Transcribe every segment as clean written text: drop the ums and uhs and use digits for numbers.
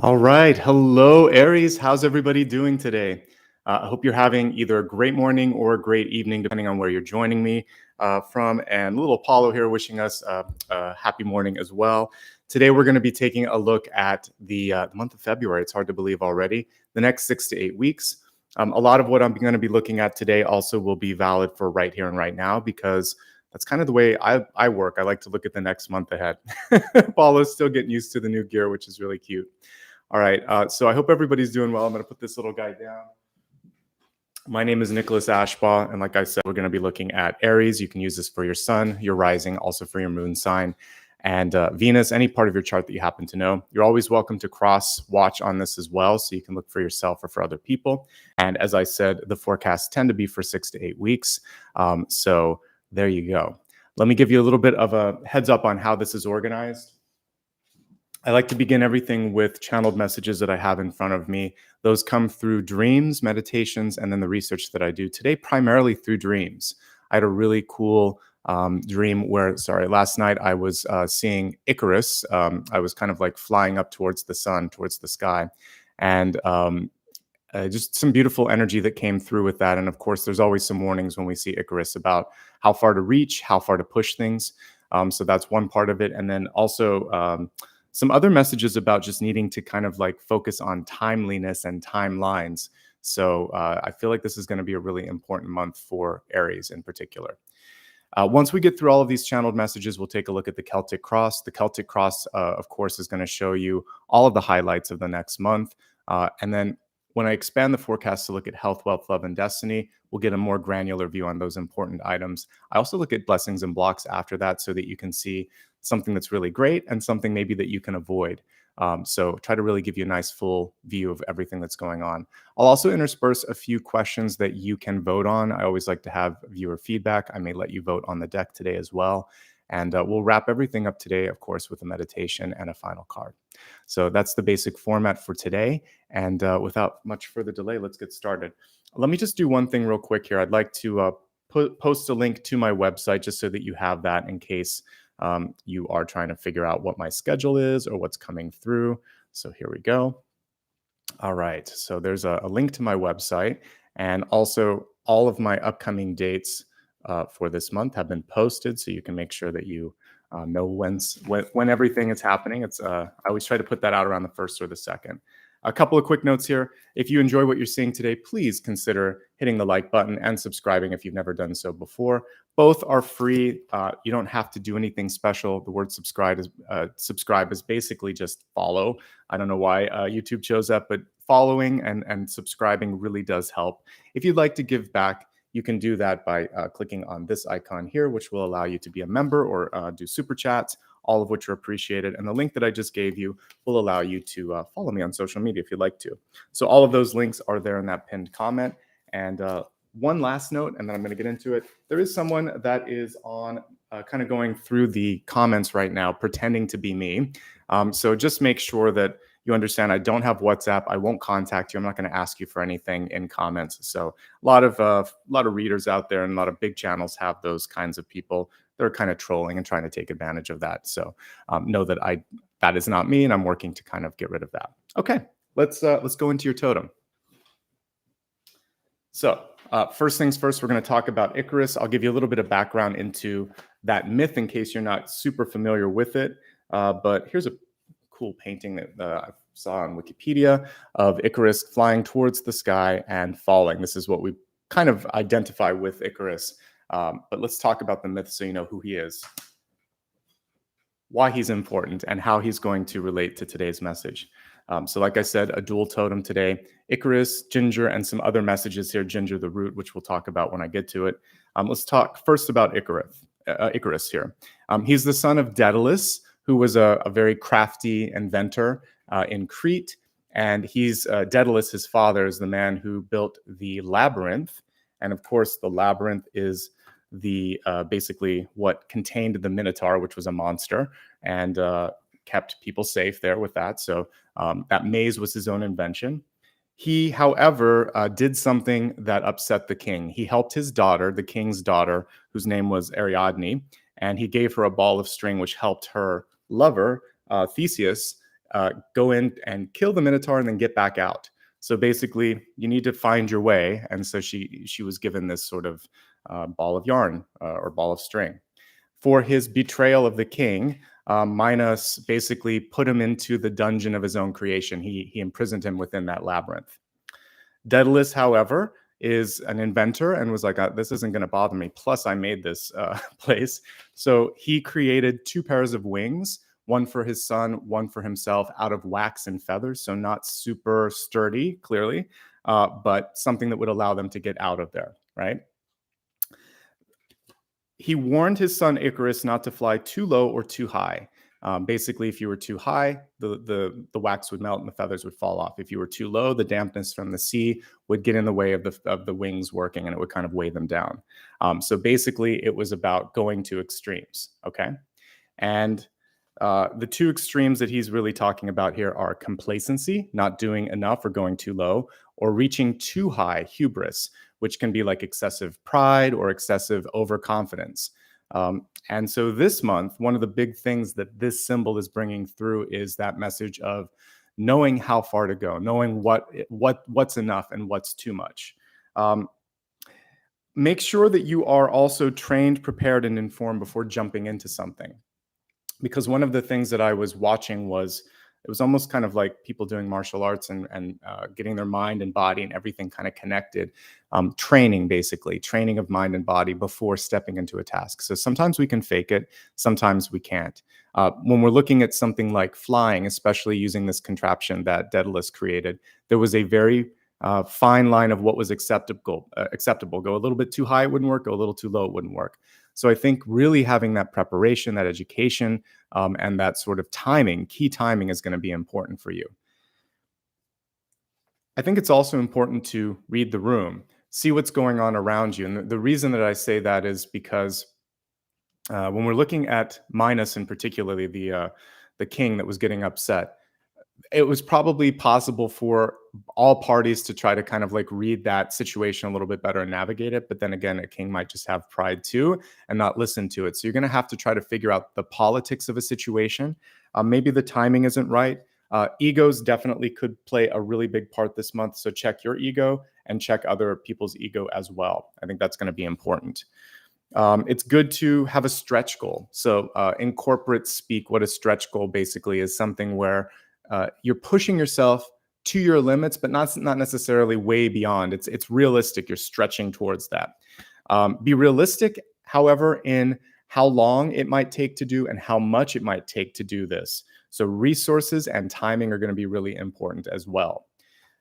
All right. Hello, Aries. How's everybody doing today? I hope you're having either a great morning or a great evening, depending on where you're joining me from. And little Apollo here wishing us a happy morning as well. Today, we're going to be taking a look at the month of February. It's hard to believe already. The next 6 to 8 weeks. A lot of what I'm going to be looking at today also will be valid for right here and right now, because that's kind of the way I work. I like to look at the next month ahead. Apollo's still getting used to the new gear, which is really cute. All right, so I hope everybody's doing well. I'm going to put this little guy down. My name is Nicholas Ashbaugh, and like I said, we're going to be looking at Aries. You can use this for your sun, your rising, also for your moon sign, and Venus, any part of your chart that you happen to know. You're always welcome to cross-watch on this as well, so you can look for yourself or for other people. And as I said, the forecasts tend to be for 6 to 8 weeks, so there you go. Let me give you a little bit of a heads up on how this is organized. I like to begin everything with channeled messages that I have in front of me. Those come through dreams, meditations, and then the research that I do today, primarily through dreams. I had a really cool dream where, last night I was seeing Icarus. I was kind of like flying up towards the sun, towards the sky. And just some beautiful energy that came through with that. And of course, there's always some warnings when we see Icarus about how far to reach, how far to push things. So that's one part of it. And then also, some other messages about just needing to kind of like focus on timeliness and timelines. So I feel like this is going to be a really important month for Aries in particular. Once we get through all of these channeled messages, we'll take a look at the Celtic Cross. The Celtic Cross, of course, is going to show you all of the highlights of the next month. And then when I expand the forecast to look at health, wealth, love, and destiny, we'll get a more granular view on those important items. I also look at blessings and blocks after that so that you can see something that's really great and something maybe that you can avoid. So try to really give you a nice full view of everything that's going on. I'll also intersperse a few questions that you can vote on. I always like to have viewer feedback. I may let you vote on the deck today as well. And we'll wrap everything up today, of course, with a meditation and a final card. So that's the basic format for today. And without much further delay, let's get started. Let me just do one thing real quick here. I'd like to post a link to my website just so that you have that in case you are trying to figure out what my schedule is or what's coming through. So here we go. All right. So there's a link to my website, and also all of my upcoming dates for this month have been posted, so you can make sure that you know when everything is happening. I always try to put that out around the 1st or the 2nd. A couple of quick notes here. If you enjoy what you're seeing today, please consider hitting the like button and subscribing if you've never done so before. Both are free. You don't have to do anything special. The word subscribe is basically just follow. I don't know why YouTube chose that, but following and subscribing really does help. If you'd like to give back, you can do that by clicking on this icon here, which will allow you to be a member or do super chats, all of which are appreciated. And the link that I just gave you will allow you to follow me on social media if you'd like to. So all of those links are there in that pinned comment. And one last note, and then I'm going to get into it. There is someone that is on kind of going through the comments right now, pretending to be me. So just make sure that you understand I don't have WhatsApp. I won't contact you. I'm not going to ask you for anything in comments. So a lot of readers out there and a lot of big channels have those kinds of people. They're kind of trolling and trying to take advantage of that. So know that that is not me, and I'm working to kind of get rid of that. Okay, let's go into your totem. So first things first, we're going to talk about Icarus. I'll give you a little bit of background into that myth in case you're not super familiar with it. But here's a cool painting that I saw on Wikipedia of Icarus flying towards the sky and falling. This is what we kind of identify with Icarus. But let's talk about the myth so you know who he is, why he's important, and how he's going to relate to today's message. So like I said, a dual totem today, Icarus, Ginger, and some other messages here, Ginger the root, which we'll talk about when I get to it. Let's talk first about Icarus here. He's the son of Deadalus, who was a very crafty inventor in Crete. And Daedalus, his father, is the man who built the labyrinth. And of course, the labyrinth is basically what contained the Minotaur, which was a monster, and kept people safe there with that. So that maze was his own invention. He, however, did something that upset the king. He helped his daughter, the king's daughter, whose name was Ariadne, and he gave her a ball of string, which helped her lover, Theseus, go in and kill the Minotaur and then get back out. So basically, you need to find your way. And so she was given this sort of ball of yarn or ball of string. For his betrayal of the king, Minos basically put him into the dungeon of his own creation. He imprisoned him within that labyrinth. Daedalus, however, is an inventor and was like, this isn't going to bother me. Plus, I made this place. So he created 2 pairs of wings, one for his son, one for himself, out of wax and feathers. So not super sturdy, clearly, but something that would allow them to get out of there, right? He warned his son Icarus not to fly too low or too high. Basically, if you were too high, the wax would melt and the feathers would fall off. If you were too low, the dampness from the sea would get in the way of the wings working, and it would kind of weigh them down. So basically, it was about going to extremes. Okay, and the 2 extremes that he's really talking about here are complacency, not doing enough or going too low, or reaching too high, hubris, which can be like excessive pride or excessive overconfidence. And so this month, one of the big things that this symbol is bringing through is that message of knowing how far to go, knowing what's enough and what's too much. Make sure that you are also trained, prepared, and informed before jumping into something. Because one of the things that I was watching was, it was almost kind of like people doing martial arts and getting their mind and body and everything kind of connected. Training, basically, training of mind and body before stepping into a task. So sometimes we can fake it, sometimes we can't. When we're looking at something like flying, especially using this contraption that Daedalus created, there was a very fine line of what was acceptable. Go a little bit too high, it wouldn't work. Go a little too low, it wouldn't work. So I think really having that preparation, that education, and that sort of timing, key timing, is going to be important for you. I think it's also important to read the room, see what's going on around you. And the reason that I say that is because when we're looking at Minos, and particularly the king that was getting upset, it was probably possible for all parties to try to kind of like read that situation a little bit better and navigate it. But then again, a king might just have pride too and not listen to it. So you're going to have to try to figure out the politics of a situation. Maybe the timing isn't right. Egos definitely could play a really big part this month. So check your ego and check other people's ego as well. I think that's going to be important. It's good to have a stretch goal. So in corporate speak, what a stretch goal basically is something where you're pushing yourself to your limits, but not necessarily way beyond. It's realistic. You're stretching towards that. Be realistic, however, in how long it might take to do and how much it might take to do this. So resources and timing are going to be really important as well.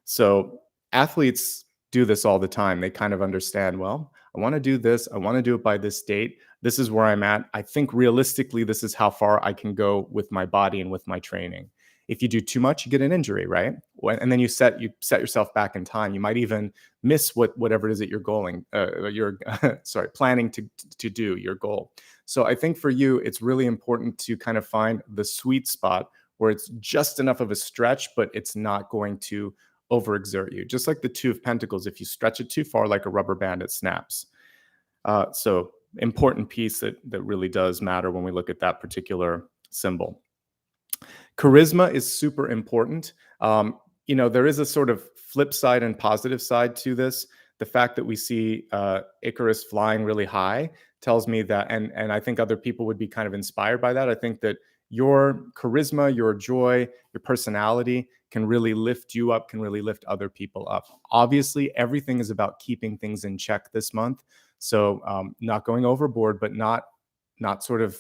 So athletes do this all the time. They kind of understand, well, I want to do this. I want to do it by this date. This is where I'm at. I think realistically, this is how far I can go with my body and with my training. If you do too much, you get an injury, right? And then you set yourself back in time. You might even miss whatever it is that you're planning to do, your goal. So I think for you, it's really important to kind of find the sweet spot where it's just enough of a stretch, but it's not going to overexert you. Just like the 2 of Pentacles, if you stretch it too far like a rubber band, it snaps. So important piece that really does matter when we look at that particular symbol. Charisma is super important. There is a sort of flip side and positive side to this. The fact that we see Icarus flying really high tells me that, and I think other people would be kind of inspired by that. I think that your charisma, your joy, your personality can really lift you up, can really lift other people up. Obviously, everything is about keeping things in check this month. So not going overboard, but not sort of,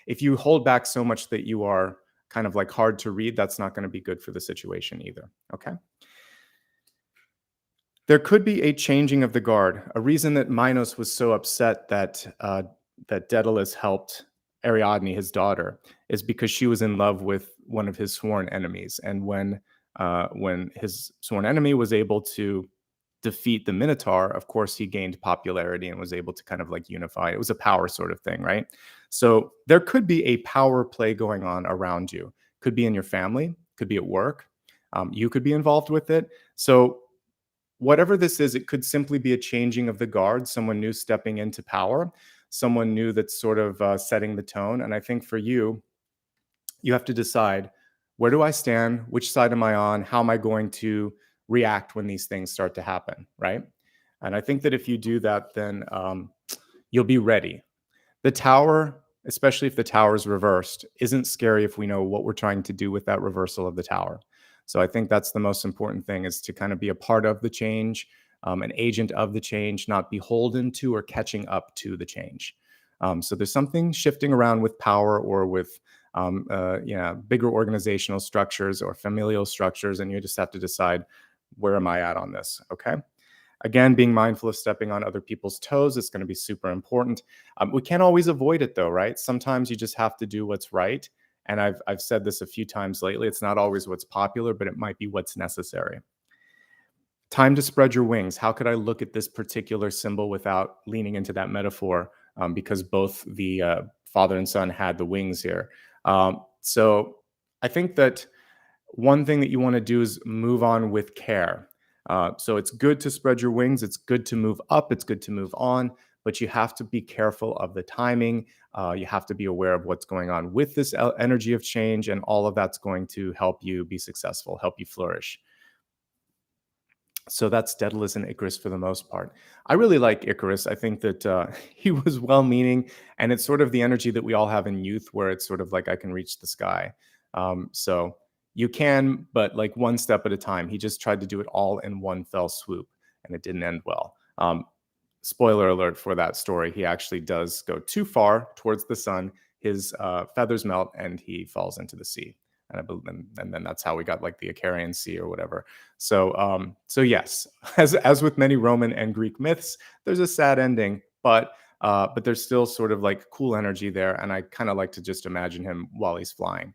if you hold back so much that you are kind of like hard to read, that's not going to be good for the situation either. Okay. There could be a changing of the guard. A reason that Minos was so upset that Daedalus helped Ariadne, his daughter, is because she was in love with one of his sworn enemies. And when his sworn enemy was able to defeat the Minotaur, of course, he gained popularity and was able to kind of like unify. It was a power sort of thing, right? So there could be a power play going on around you. Could be in your family, could be at work. You could be involved with it. So whatever this is, it could simply be a changing of the guard, someone new stepping into power, someone new that's sort of setting the tone. And I think for you, you have to decide, where do I stand? Which side am I on? How am I going to react when these things start to happen, right? And I think that if you do that, then you'll be ready. The tower, especially if the tower is reversed, isn't scary if we know what we're trying to do with that reversal of the tower. So I think that's the most important thing, is to kind of be a part of the change, an agent of the change, not beholden to or catching up to the change. So there's something shifting around with power or with bigger organizational structures or familial structures, and you just have to decide, where am I at on this? Okay. Again, being mindful of stepping on other people's toes is going to be super important. We can't always avoid it though, right? Sometimes you just have to do what's right. And I've said this a few times lately. It's not always what's popular, but it might be what's necessary. Time to spread your wings. How could I look at this particular symbol without leaning into that metaphor? Because both the father and son had the wings here. So I think that one thing that you want to do is move on with care. So it's good to spread your wings. It's good to move up. It's good to move on, but you have to be careful of the timing. You have to be aware of what's going on with this energy of change, and all of that's going to help you be successful, help you flourish. So that's Daedalus and Icarus for the most part. I really like Icarus. I think that he was well-meaning, and it's sort of the energy that we all have in youth, where it's sort of like, I can reach the sky. So you can, but like one step at a time. He just tried to do it all in one fell swoop, and it didn't end well. Spoiler alert for that story. He actually does go too far towards the sun. His feathers melt, and he falls into the sea. And then that's how we got like the Icarian Sea or whatever. So yes, as with many Roman and Greek myths, there's a sad ending, but there's still sort of like cool energy there, and I kind of like to just imagine him while he's flying.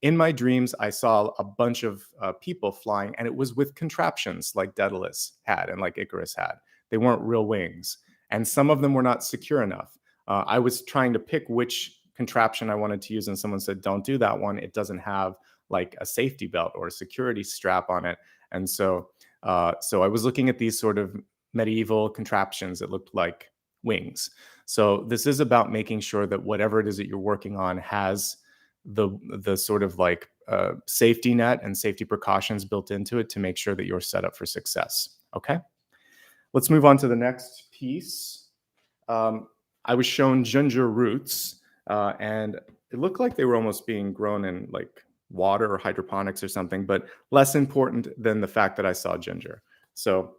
In my dreams, I saw a bunch of people flying, and it was with contraptions like Daedalus had and like Icarus had. They weren't real wings, and some of them were not secure enough. I was trying to pick which contraption I wanted to use, and someone said, don't do that one. It doesn't have like a safety belt or a security strap on it. And so I was looking at these sort of medieval contraptions that looked like wings. So this is about making sure that whatever it is that you're working on has the sort of like safety net and safety precautions built into it to make sure that you're set up for success. Okay, let's move on to the next piece. I was shown ginger roots. And it looked like they were almost being grown in like water or hydroponics or something, but less important than the fact that I saw ginger. So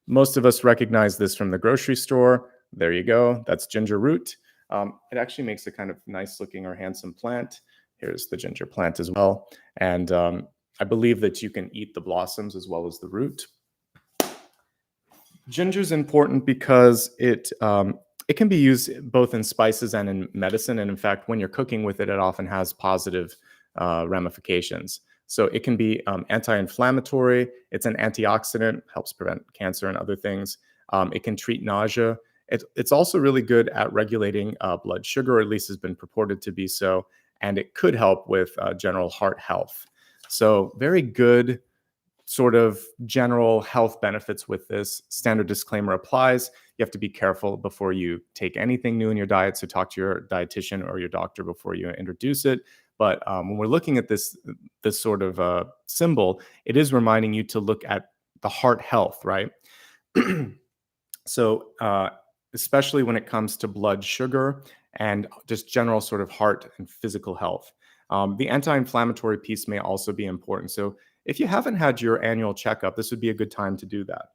most of us recognize this from the grocery store. There you go. That's ginger root. It actually makes a kind of nice looking or handsome plant. Here's the ginger plant as well. And I believe that you can eat the blossoms as well as the root. Ginger is important because it can be used both in spices and in medicine. And in fact, when you're cooking with it, it often has positive ramifications. So it can be anti-inflammatory. It's an antioxidant, helps prevent cancer and other things. It can treat nausea. It's also really good at regulating blood sugar, or at least has been purported to be so. And it could help with general heart health. So very good sort of general health benefits with this. Standard disclaimer applies. You have to be careful before you take anything new in your diet. So talk to your dietitian or your doctor before you introduce it. But when we're looking at this sort of symbol, it is reminding you to look at the heart health, right? So especially when it comes to blood sugar and just general sort of heart and physical health. The anti-inflammatory piece may also be important. So if you haven't had your annual checkup, this would be a good time to do that.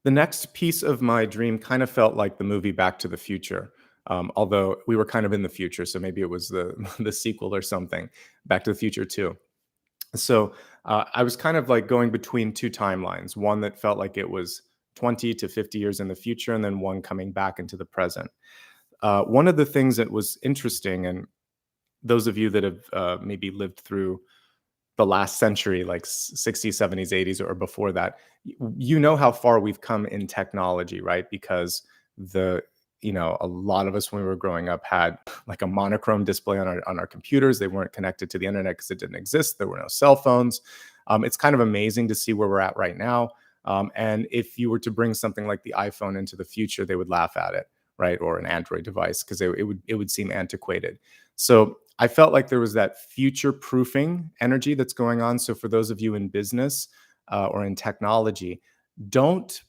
The next piece of my dream kind of felt like the movie Back to the Future, although we were kind of in the future, so maybe it was the sequel or something, Back to the Future 2. So I was kind of like going between two timelines, one that felt like it was 20 to 50 years in the future, and then one coming back into the present. One of the things that was interesting, and those of you that have maybe lived through the last century, like 60s, 70s, 80s, or before that, you know how far we've come in technology, right? Because a lot of us when we were growing up had like a monochrome display on our computers. They weren't connected to the internet because it didn't exist. There were no cell phones. It's kind of amazing to see where we're at right now. And if you were to bring something like the iPhone into the future, they would laugh at it, right? Or an Android device, because it would seem antiquated. So I felt like there was that future proofing energy that's going on. So for those of you in business or in technology, don't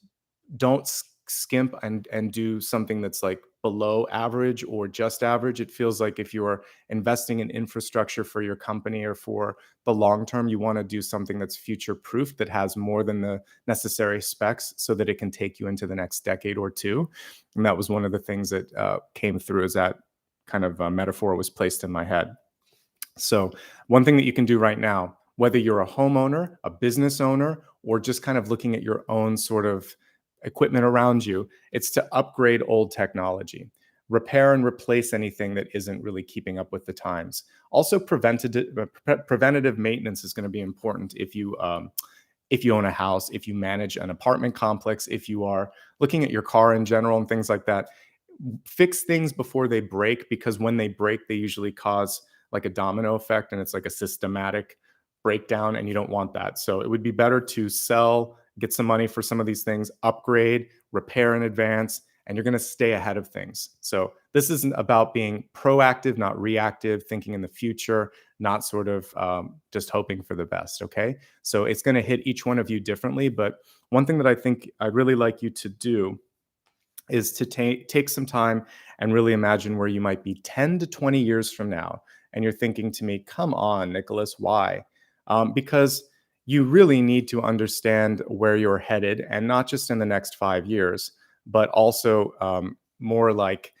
skimp and do something that's like below average or just average. It feels like if you are investing in infrastructure for your company or for the long term, you want to do something that's future proof, that has more than the necessary specs so that it can take you into the next decade or two. And that was one of the things that came through as that kind of metaphor was placed in my head. So one thing that you can do right now, whether you're a homeowner, a business owner, or just kind of looking at your own sort of equipment around you, it's to upgrade old technology, repair and replace anything that isn't really keeping up with the times. Also, preventative maintenance is going to be important if you own a house, if you manage an apartment complex, if you are looking at your car in general and things like that. Fix things before they break, because when they break, they usually cause like a domino effect, and it's like a systematic breakdown, and you don't want that. So it would be better to sell, get some money for some of these things, upgrade, repair in advance, and you're going to stay ahead of things. So this isn't about being proactive, not reactive, thinking in the future, not sort of just hoping for the best. Okay. So it's going to hit each one of you differently. But one thing that I think I'd really like you to do is to take some time and really imagine where you might be 10 to 20 years from now. And you're thinking to me, come on, Nicholas, why? Because you really need to understand where you're headed, and not just in the next 5 years, but also more like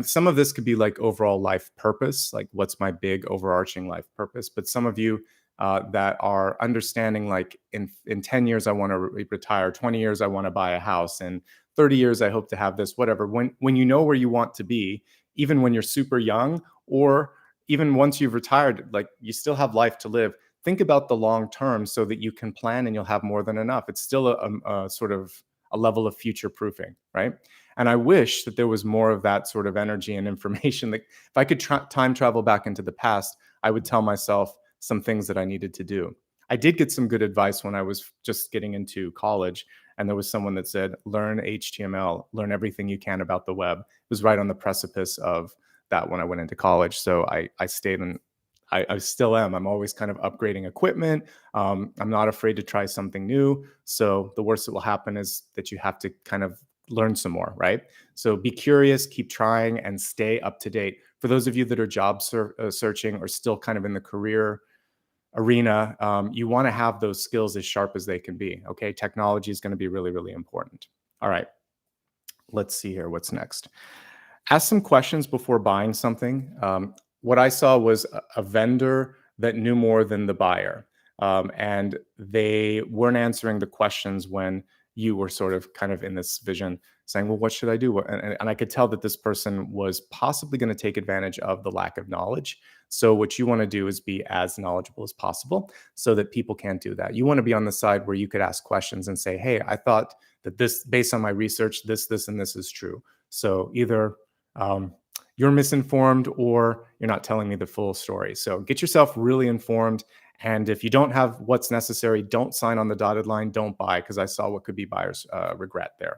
some of this could be like overall life purpose, like what's my big overarching life purpose. But some of you that are understanding, like in 10 years, I want to retire, 20 years, I want to buy a house, and 30 years, I hope to have this, whatever. When you know where you want to be, even when you're super young, or even once you've retired, like you still have life to live, think about the long term so that you can plan and you'll have more than enough. It's still a sort of a level of future proofing, right? And I wish that there was more of that sort of energy and information. That if I could time travel back into the past, I would tell myself some things that I needed to do. I did get some good advice when I was just getting into college, and there was someone that said, learn HTML, learn everything you can about the web. It was right on the precipice of that when I went into college. So I stayed in, I still am. I'm always kind of upgrading equipment. I'm not afraid to try something new. So the worst that will happen is that you have to kind of learn some more, right? So be curious, keep trying, and stay up to date. For those of you that are job searching or still kind of in the career arena, you want to have those skills as sharp as they can be. Okay, technology is going to be really, really important. All right, let's see here. What's next? Ask some questions before buying something. What I saw was a vendor that knew more than the buyer, and they weren't answering the questions when you were sort of kind of in this vision saying, well, what should I do? And I could tell that this person was possibly going to take advantage of the lack of knowledge. So what you want to do is be as knowledgeable as possible so that people can't do that. You want to be on the side where you could ask questions and say, hey, I thought that this, based on my research, this, and this is true. So either you're misinformed or you're not telling me the full story. So get yourself really informed. And if you don't have what's necessary, don't sign on the dotted line, don't buy, because I saw what could be buyer's regret there.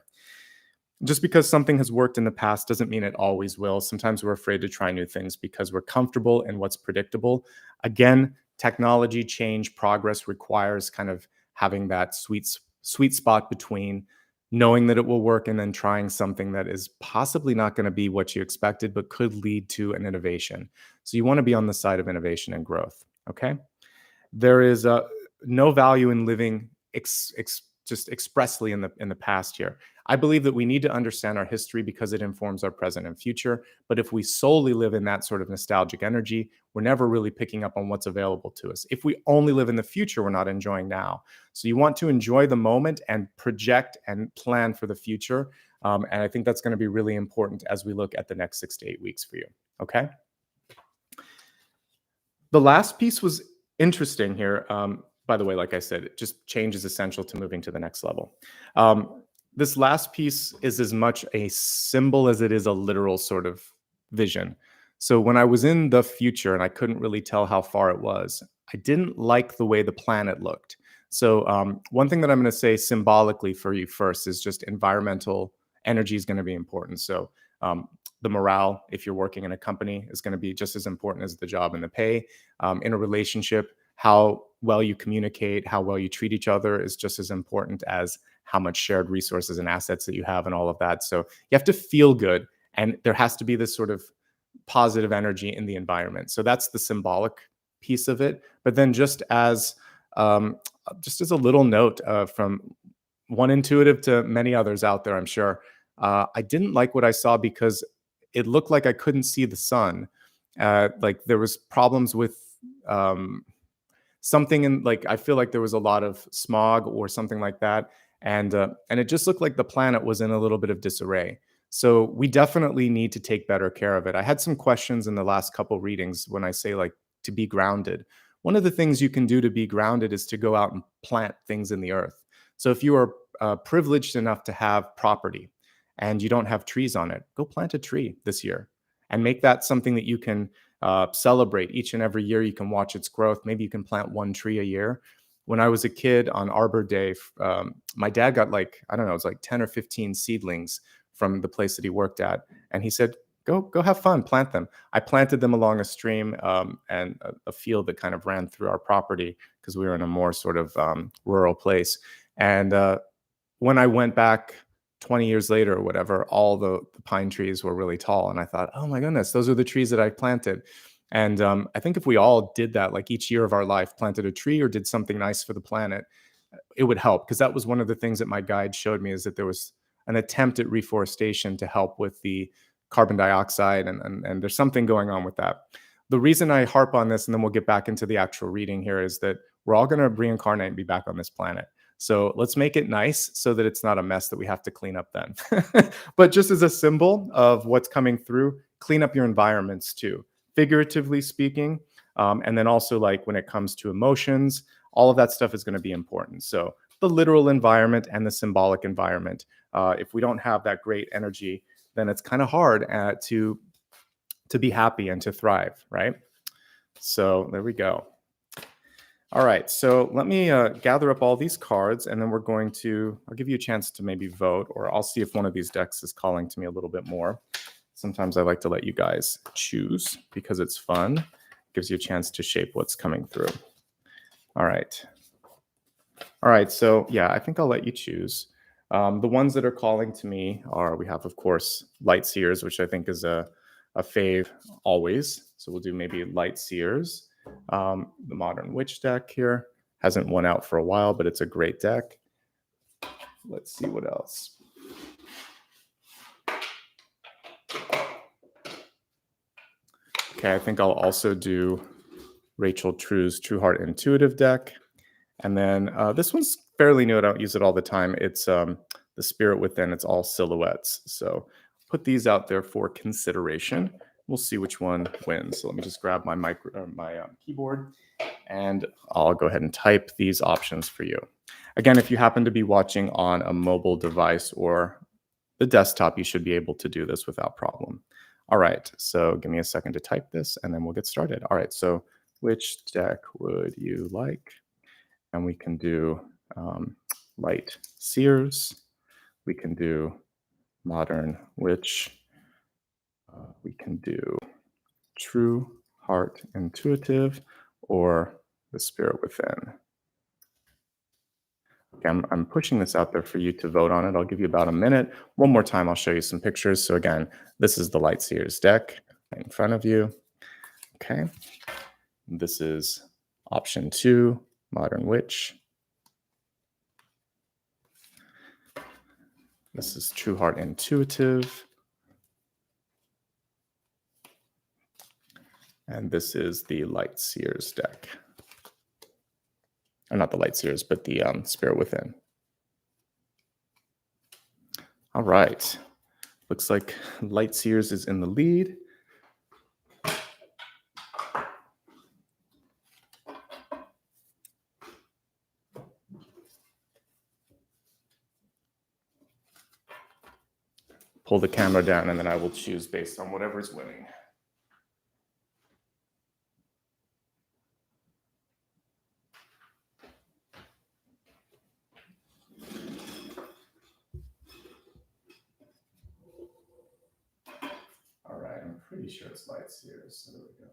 Just because something has worked in the past doesn't mean it always will. Sometimes we're afraid to try new things because we're comfortable in what's predictable. Again, technology change, progress requires kind of having that sweet spot between knowing that it will work and then trying something that is possibly not going to be what you expected, but could lead to an innovation. So you want to be on the side of innovation and growth. Okay. There is no value in living just expressly in the past here. I believe that we need to understand our history because it informs our present and future. But if we solely live in that sort of nostalgic energy, we're never really picking up on what's available to us. If we only live in the future, we're not enjoying now. So you want to enjoy the moment and project and plan for the future. And I think that's going to be really important as we look at the next 6 to 8 weeks for you. Okay. The last piece was interesting here. By the way, like I said, just change is essential to moving to the next level. This last piece is as much a symbol as it is a literal sort of vision. So when I was in the future and I couldn't really tell how far it was, I didn't like the way the planet looked. So one thing that I'm going to say symbolically for you first is just environmental energy is going to be important. So the morale, if you're working in a company, is going to be just as important as the job and the pay. In a relationship, how well you communicate, how well you treat each other is just as important as how much shared resources and assets that you have and all of that. So you have to feel good, and there has to be this sort of positive energy in the environment. So that's the symbolic piece of it. But then just as a little note from one intuitive to many others out there, I'm sure, I didn't like what I saw because it looked like I couldn't see the sun. Like there was problems with something in, like, I feel like there was a lot of smog or something like that, and it just looked like the planet was in a little bit of disarray. So we definitely need to take better care of it. I had some questions in the last couple readings when I say like to be grounded. One of the things you can do to be grounded is to go out and plant things in the earth. So if you are privileged enough to have property and you don't have trees on it, go plant a tree this year and make that something that you can celebrate each and every year. You can watch its growth. Maybe you can plant one tree a year. When I was a kid on Arbor Day, my dad got like, I don't know, it was like 10 or 15 seedlings from the place that he worked at. And he said, go have fun, plant them. I planted them along a stream and a field that kind of ran through our property because we were in a more sort of rural place. And when I went back 20 years later or whatever, all the pine trees were really tall. And I thought, oh my goodness, those are the trees that I planted. And I think if we all did that, like each year of our life, planted a tree or did something nice for the planet, it would help. Because that was one of the things that my guide showed me, is that there was an attempt at reforestation to help with the carbon dioxide. And there's something going on with that. The reason I harp on this, and then we'll get back into the actual reading here, is that we're all going to reincarnate and be back on this planet. So let's make it nice so that it's not a mess that we have to clean up then. But just as a symbol of what's coming through, clean up your environments too, figuratively speaking. And then also, like when it comes to emotions, all of that stuff is going to be important. So the literal environment and the symbolic environment. If we don't have that great energy, then it's kind of hard to be happy and to thrive, right? So there we go. All right, so let me gather up all these cards, and then I'll give you a chance to maybe vote, or I'll see if one of these decks is calling to me a little bit more. Sometimes I like to let you guys choose because it's fun. It gives you a chance to shape what's coming through. All right. All right, so yeah, I think I'll let you choose. The ones that are calling to me we have, of course, Light Seers, which I think is a fave always. So we'll do maybe Light Seers. The Modern Witch deck here hasn't won out for a while, but it's a great deck. Let's see what else. Okay, I think I'll also do Rachel True's True Heart Intuitive deck. And then this one's fairly new. I don't use it all the time. It's the Spirit Within. It's all silhouettes. So put these out there for consideration. We'll see which one wins. So let me just grab my keyboard, and I'll go ahead and type these options for you. Again, if you happen to be watching on a mobile device or the desktop, you should be able to do this without problem. All right, so give me a second to type this, and then we'll get started. All right, so which deck would you like? And we can do Light Seers. We can do Modern Witch. We can do True Heart Intuitive, or the Spirit Within. Okay, I'm pushing this out there for you to vote on it. I'll give you about a minute. One more time, I'll show you some pictures. So again, this is the Light Seers deck right in front of you. Okay, this is option 2, Modern Witch. This is True Heart Intuitive. And this is the Light Seers deck. Or not the Light Seers, but the Spirit Within. All right. Looks like Light Seers is in the lead. Pull the camera down, and then I will choose based on whatever's winning. pretty sure it's lights here. So there we go.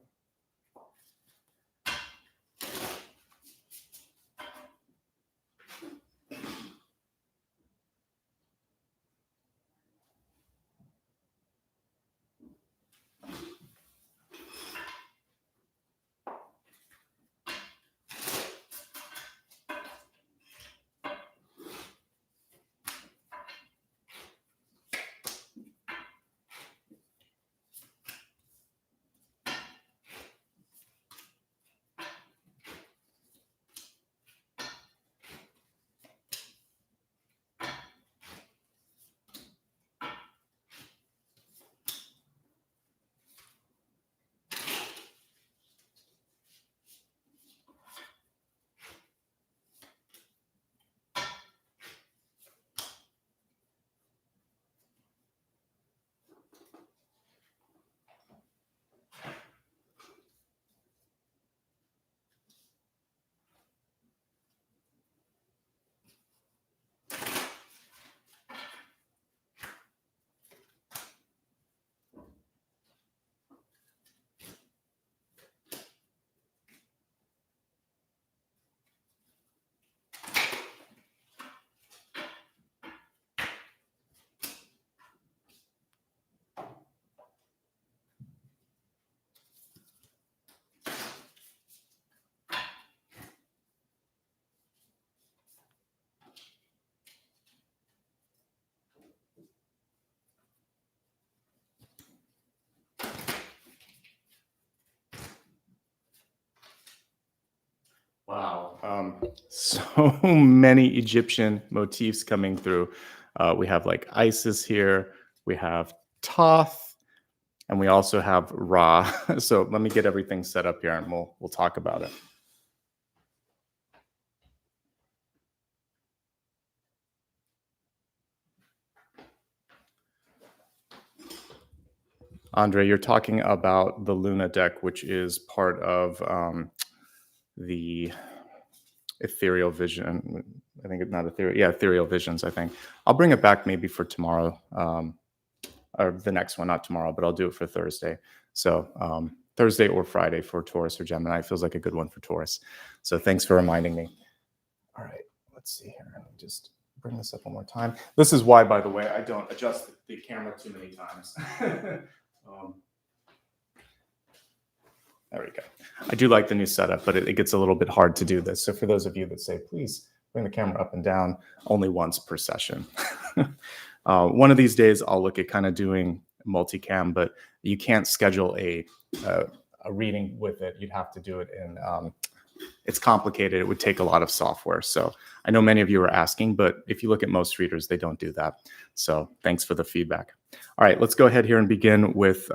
Wow. So many Egyptian motifs coming through. We have like Isis here, we have Thoth, and we also have Ra. So let me get everything set up here and we'll talk about it. Andre, you're talking about the Luna deck, which is part of the Ethereal Vision. I think it's not Ethereal. Yeah, Ethereal Visions, I think. I'll bring it back maybe for tomorrow, or the next one, not tomorrow, but I'll do it for Thursday. So Thursday or Friday for Taurus or Gemini feels like a good one for Taurus. So thanks for reminding me. All right, let's see here. Let me just bring this up one more time. This is why, by the way, I don't adjust the camera too many times. There we go. I do like the new setup, but it gets a little bit hard to do this. So for those of you that say, please bring the camera up and down, only once per session. One of these days, I'll look at kind of doing multicam, but you can't schedule a reading with it. You'd have to do it in, it's complicated. It would take a lot of software. So I know many of you are asking, but if you look at most readers, they don't do that. So thanks for the feedback. All right, let's go ahead here and begin with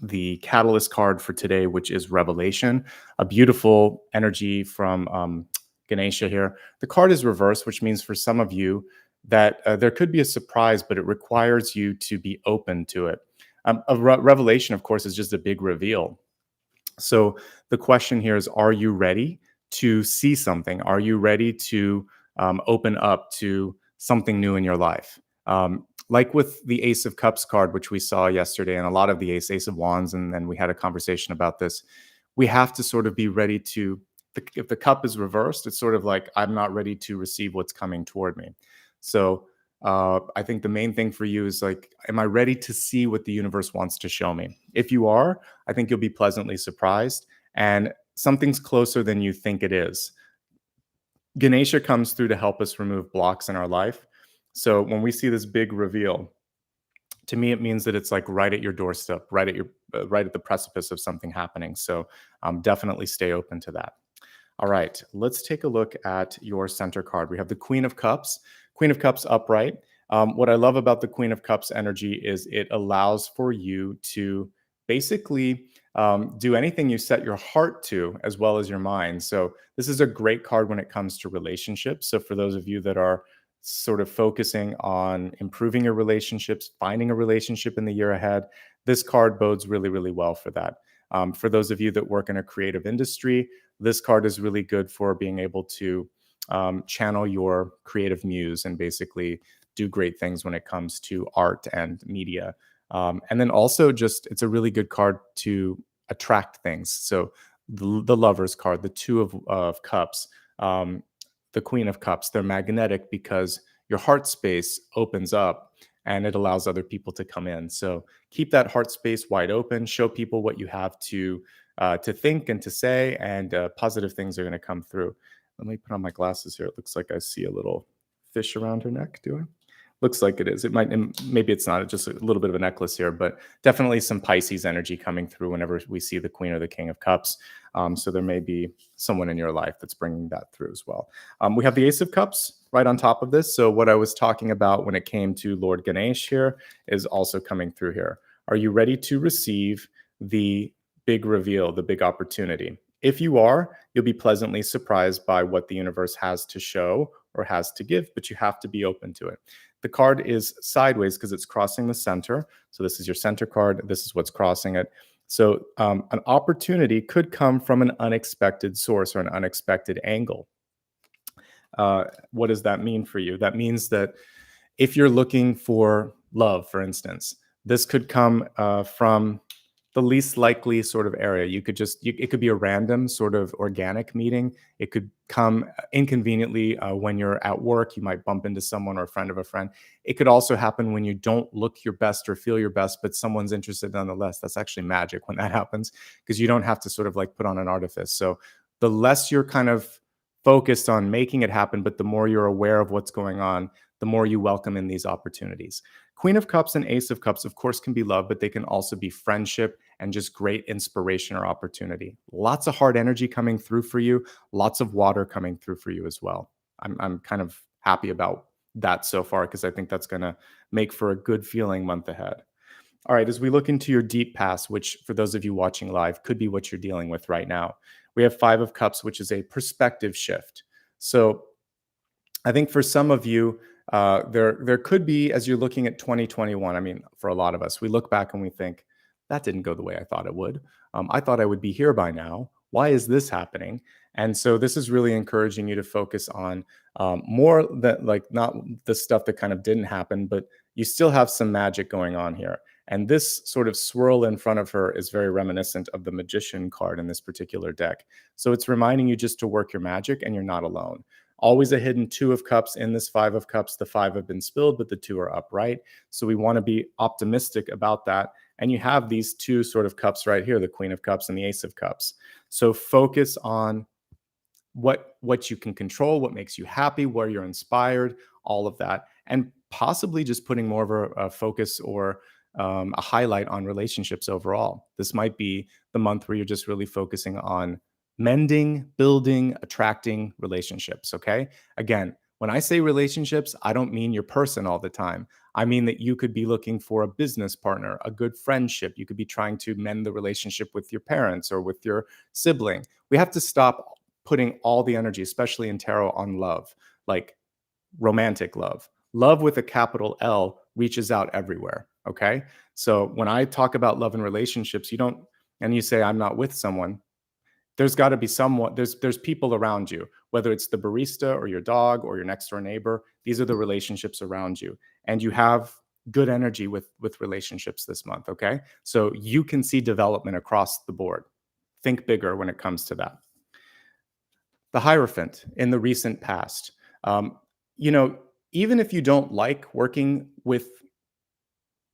the catalyst card for today, which is Revelation, a beautiful energy from Ganesha here. The card is reversed, which means for some of you that there could be a surprise, but it requires you to be open to it. A revelation, of course, is just a big reveal. So the question here is, are you ready to see something? Are you ready to open up to something new in your life? Like with the Ace of Cups card, which we saw yesterday, and a lot of the Ace of Wands, and then we had a conversation about this, we have to sort of be ready to, if the cup is reversed, it's sort of like, I'm not ready to receive what's coming toward me. So I think the main thing for you is like, am I ready to see what the universe wants to show me? If you are, I think you'll be pleasantly surprised, and something's closer than you think it is. Ganesha comes through to help us remove blocks in our life. So when we see this big reveal, to me, it means that it's like right at your doorstep, right at the precipice of something happening. So definitely stay open to that. All right, let's take a look at your center card. We have the Queen of Cups upright. What I love about the Queen of Cups energy is it allows for you to basically do anything you set your heart to, as well as your mind. So this is a great card when it comes to relationships. So for those of you that are sort of focusing on improving your relationships, finding a relationship in the year ahead, this card bodes really, really well for that. For those of you that work in a creative industry, this card is really good for being able to channel your creative muse and basically do great things when it comes to art and media. And then also just, it's a really good card to attract things. So the Lover's card, the Two of Cups, the Queen of Cups, they're magnetic because your heart space opens up and it allows other people to come in. So keep that heart space wide open, show people what you have to think and to say, and positive things are going to come through. Let me put on my glasses here. It looks like I see a little fish around her neck. Do I? Looks like it is. It might, maybe it's not. It's just a little bit of a necklace here, but definitely some Pisces energy coming through whenever we see the Queen or the King of Cups. So there may be someone in your life that's bringing that through as well. We have the Ace of Cups right on top of this. So what I was talking about when it came to Lord Ganesh here is also coming through here. Are you ready to receive the big reveal, the big opportunity? If you are, you'll be pleasantly surprised by what the universe has to show or has to give, but you have to be open to it. The card is sideways because it's crossing the center. So this is your center card. This is what's crossing it. So an opportunity could come from an unexpected source or an unexpected angle. What does that mean for you? That means that if you're looking for love, for instance, this could come from the least likely sort of area. You could just, it could be a random sort of organic meeting. It could come inconveniently when you're at work. You might bump into someone or a friend of a friend. It could also happen when you don't look your best or feel your best, but someone's interested nonetheless. That's actually magic when that happens, because you don't have to sort of like put on an artifice. So the less you're kind of focused on making it happen, but the more you're aware of what's going on, the more you welcome in these opportunities. Queen of Cups and Ace of Cups, of course, can be love, but they can also be friendship and just great inspiration or opportunity. Lots of hard energy coming through for you, lots of water coming through for you as well. I'm kind of happy about that so far, because I think that's going to make for a good feeling month ahead. All right, as we look into your deep past, which for those of you watching live could be what you're dealing with right now, we have Five of Cups, which is a perspective shift. So I think for some of you, there could be, as you're looking at 2021, I mean, for a lot of us, we look back and we think, that didn't go the way I thought it would. I thought I would be here by now. Why is this happening? And so this is really encouraging you to focus on more that, like, not the stuff that kind of didn't happen, but you still have some magic going on here. And this sort of swirl in front of her is very reminiscent of the Magician card in this particular deck. So it's reminding you just to work your magic, and you're not alone. Always a hidden Two of Cups in this Five of Cups. The five have been spilled, but the two are upright. So we want to be optimistic about that. And you have these two sort of cups right here, the Queen of Cups and the Ace of Cups. So focus on what you can control, what makes you happy, where you're inspired, all of that. And possibly just putting more of a focus or a highlight on relationships overall. This might be the month where you're just really focusing on mending, building, attracting relationships. Okay. Again, when I say relationships, I don't mean your person all the time. I mean that you could be looking for a business partner, a good friendship. You could be trying to mend the relationship with your parents or with your sibling. We have to stop putting all the energy, especially in tarot, on love, like romantic love. Love with a capital L reaches out everywhere. Okay. So when I talk about love and relationships, and you say, I'm not with someone, there's got to be someone, there's people around you, whether it's the barista or your dog or your next door neighbor. These are the relationships around you, and you have good energy with relationships this month. Okay. So you can see development across the board. Think bigger when it comes to that. The Hierophant in the recent past. Even if you don't like working with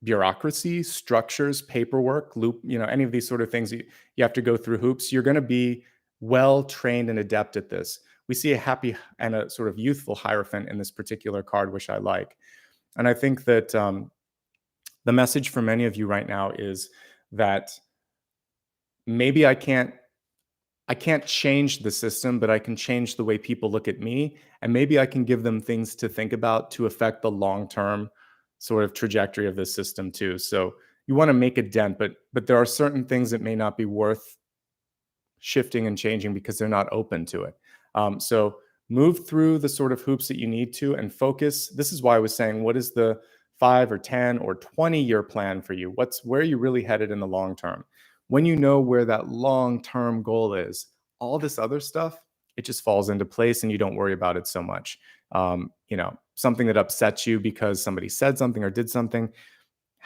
bureaucracy, structures, paperwork, any of these sort of things, you have to go through hoops, you're going to be well trained and adept at this. We see a happy and a sort of youthful Hierophant in this particular card, which I like. And I think that the message for many of you right now is that maybe I can't change the system, but I can change the way people look at me. And maybe I can give them things to think about to affect the long-term sort of trajectory of this system too. So you want to make a dent, but there are certain things that may not be worth shifting and changing because they're not open to it. So move through the sort of hoops that you need to and focus. This is why I was saying, what is the 5 or 10 or 20-year plan for you? Where are you really headed in the long term? When you know where that long-term goal is, all this other stuff, it just falls into place and you don't worry about it so much. Something that upsets you because somebody said something or did something,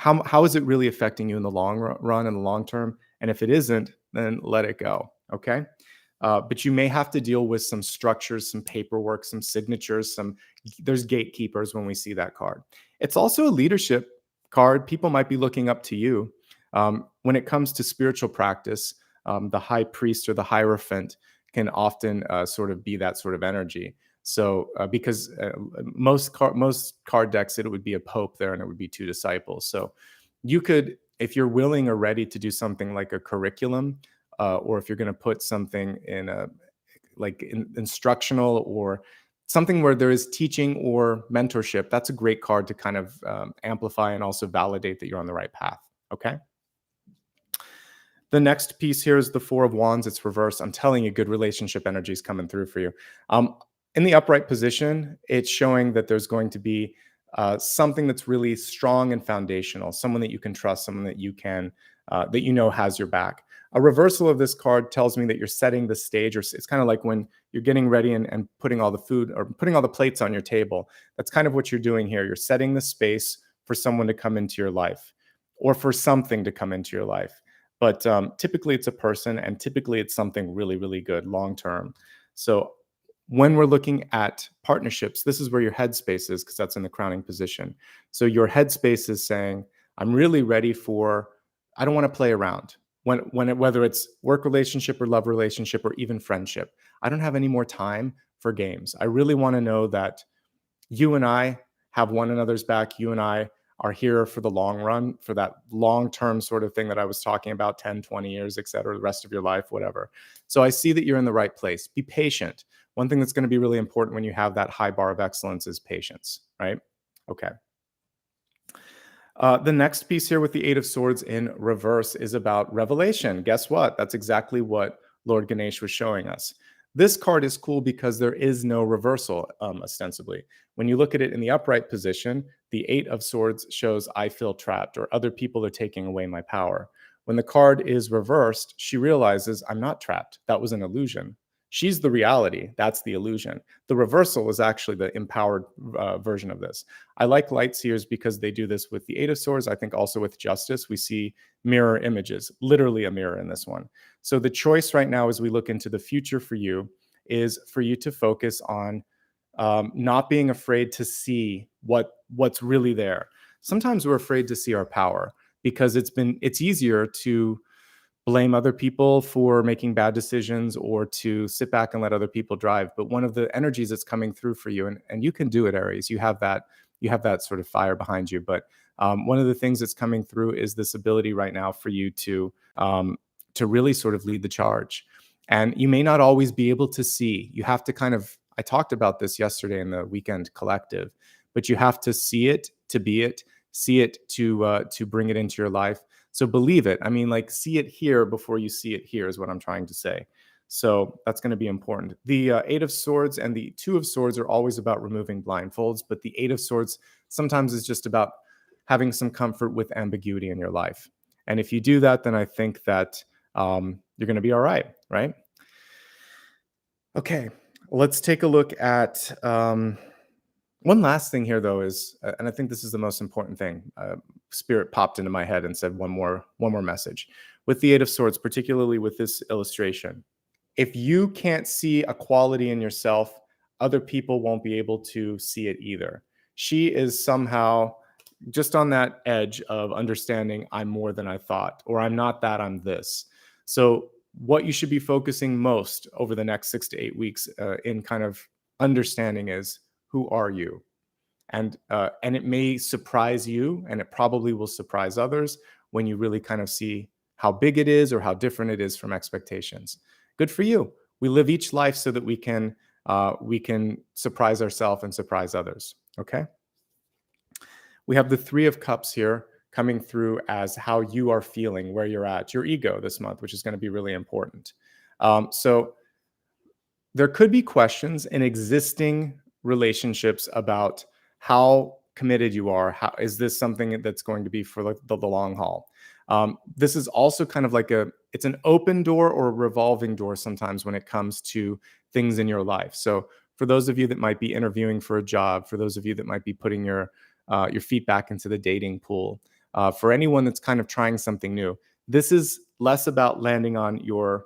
how is it really affecting you in the long run, in the long term? And if it isn't, then let it go. Okay. But you may have to deal with some structures, some paperwork, some signatures, there's gatekeepers when we see that card. It's also a leadership card. People might be looking up to you. When it comes to spiritual practice, the high priest or the hierophant can often sort of be that sort of energy. So because most card decks, it would be a pope there and it would be two disciples. So you could, if you're willing or ready to do something like a curriculum, or if you're going to put something in a instructional or something where there is teaching or mentorship, that's a great card to kind of amplify and also validate that you're on the right path. Okay. The next piece here is the Four of Wands. It's reversed. I'm telling you, good relationship energy is coming through for you. In the upright position, it's showing that there's going to be something that's really strong and foundational, someone that you can trust, someone that you can, that you know has your back. A reversal of this card tells me that you're setting the stage, or it's kind of like when you're getting ready and putting all the food or putting all the plates on your table. That's kind of what you're doing here. You're setting the space for someone to come into your life or for something to come into your life. But typically it's a person, and typically it's something really, really good long-term. So when we're looking at partnerships, this is where your headspace is, because that's in the crowning position. So your headspace is saying, I'm really ready for, I don't want to play around. Whether it's work relationship or love relationship or even friendship, I don't have any more time for games. I really want to know that you and I have one another's back. You and I are here for the long run, for that long-term sort of thing that I was talking about, 10, 20 years, et cetera, the rest of your life, whatever. So I see that you're in the right place. Be patient. One thing that's going to be really important when you have that high bar of excellence is patience, right? Okay. The next piece here with the Eight of Swords in reverse is about revelation. Guess what? That's exactly what Lord Ganesh was showing us. This card is cool because there is no reversal, ostensibly. When you look at it in the upright position, the Eight of Swords shows I feel trapped, or other people are taking away my power. When the card is reversed, she realizes I'm not trapped. That was an illusion. She's the reality. That's the illusion. The reversal is actually the empowered version of this. I like light seers because they do this with the Eight of Swords. I think also with Justice, we see mirror images, literally a mirror in this one. So the choice right now as we look into the future for you is for you to focus on not being afraid to see what's really there. Sometimes we're afraid to see our power because it's easier to blame other people for making bad decisions or to sit back and let other people drive. But one of the energies that's coming through for you, and you can do it, Aries, you have that sort of fire behind you. But one of the things that's coming through is this ability right now for you to really sort of lead the charge. And you may not always be able to see. You have to kind of, I talked about this yesterday in the weekend collective, but you have to see it to be it, see it to bring it into your life. So believe it. I mean, like, see it here before you see it here is what I'm trying to say. So that's going to be important. The Eight of Swords and the Two of Swords are always about removing blindfolds, but the Eight of Swords sometimes is just about having some comfort with ambiguity in your life. And if you do that, then I think that you're going to be all right, right? Okay, let's take a look at one last thing here, though, is, and I think this is the most important thing. Spirit popped into my head and said one more message. With the Eight of Swords, particularly with this illustration, if you can't see a quality in yourself, other people won't be able to see it either. She is somehow just on that edge of understanding I'm more than I thought, or I'm not that, I'm this. So what you should be focusing most over the next 6 to 8 weeks in kind of understanding is, who are you? And it may surprise you, and it probably will surprise others when you really kind of see how big it is or how different it is from expectations. Good for you. We live each life so that we can surprise ourselves and surprise others. Okay. We have the Three of Cups here coming through as how you are feeling, where you're at, your ego this month, which is going to be really important. So there could be questions in existing relationships about how committed you are. How is this something that's going to be for the long haul? This is also kind of like it's an open door or a revolving door sometimes when it comes to things in your life. So for those of you that might be interviewing for a job, for those of you that might be putting your feet back into the dating pool, for anyone that's kind of trying something new. This is less about landing on your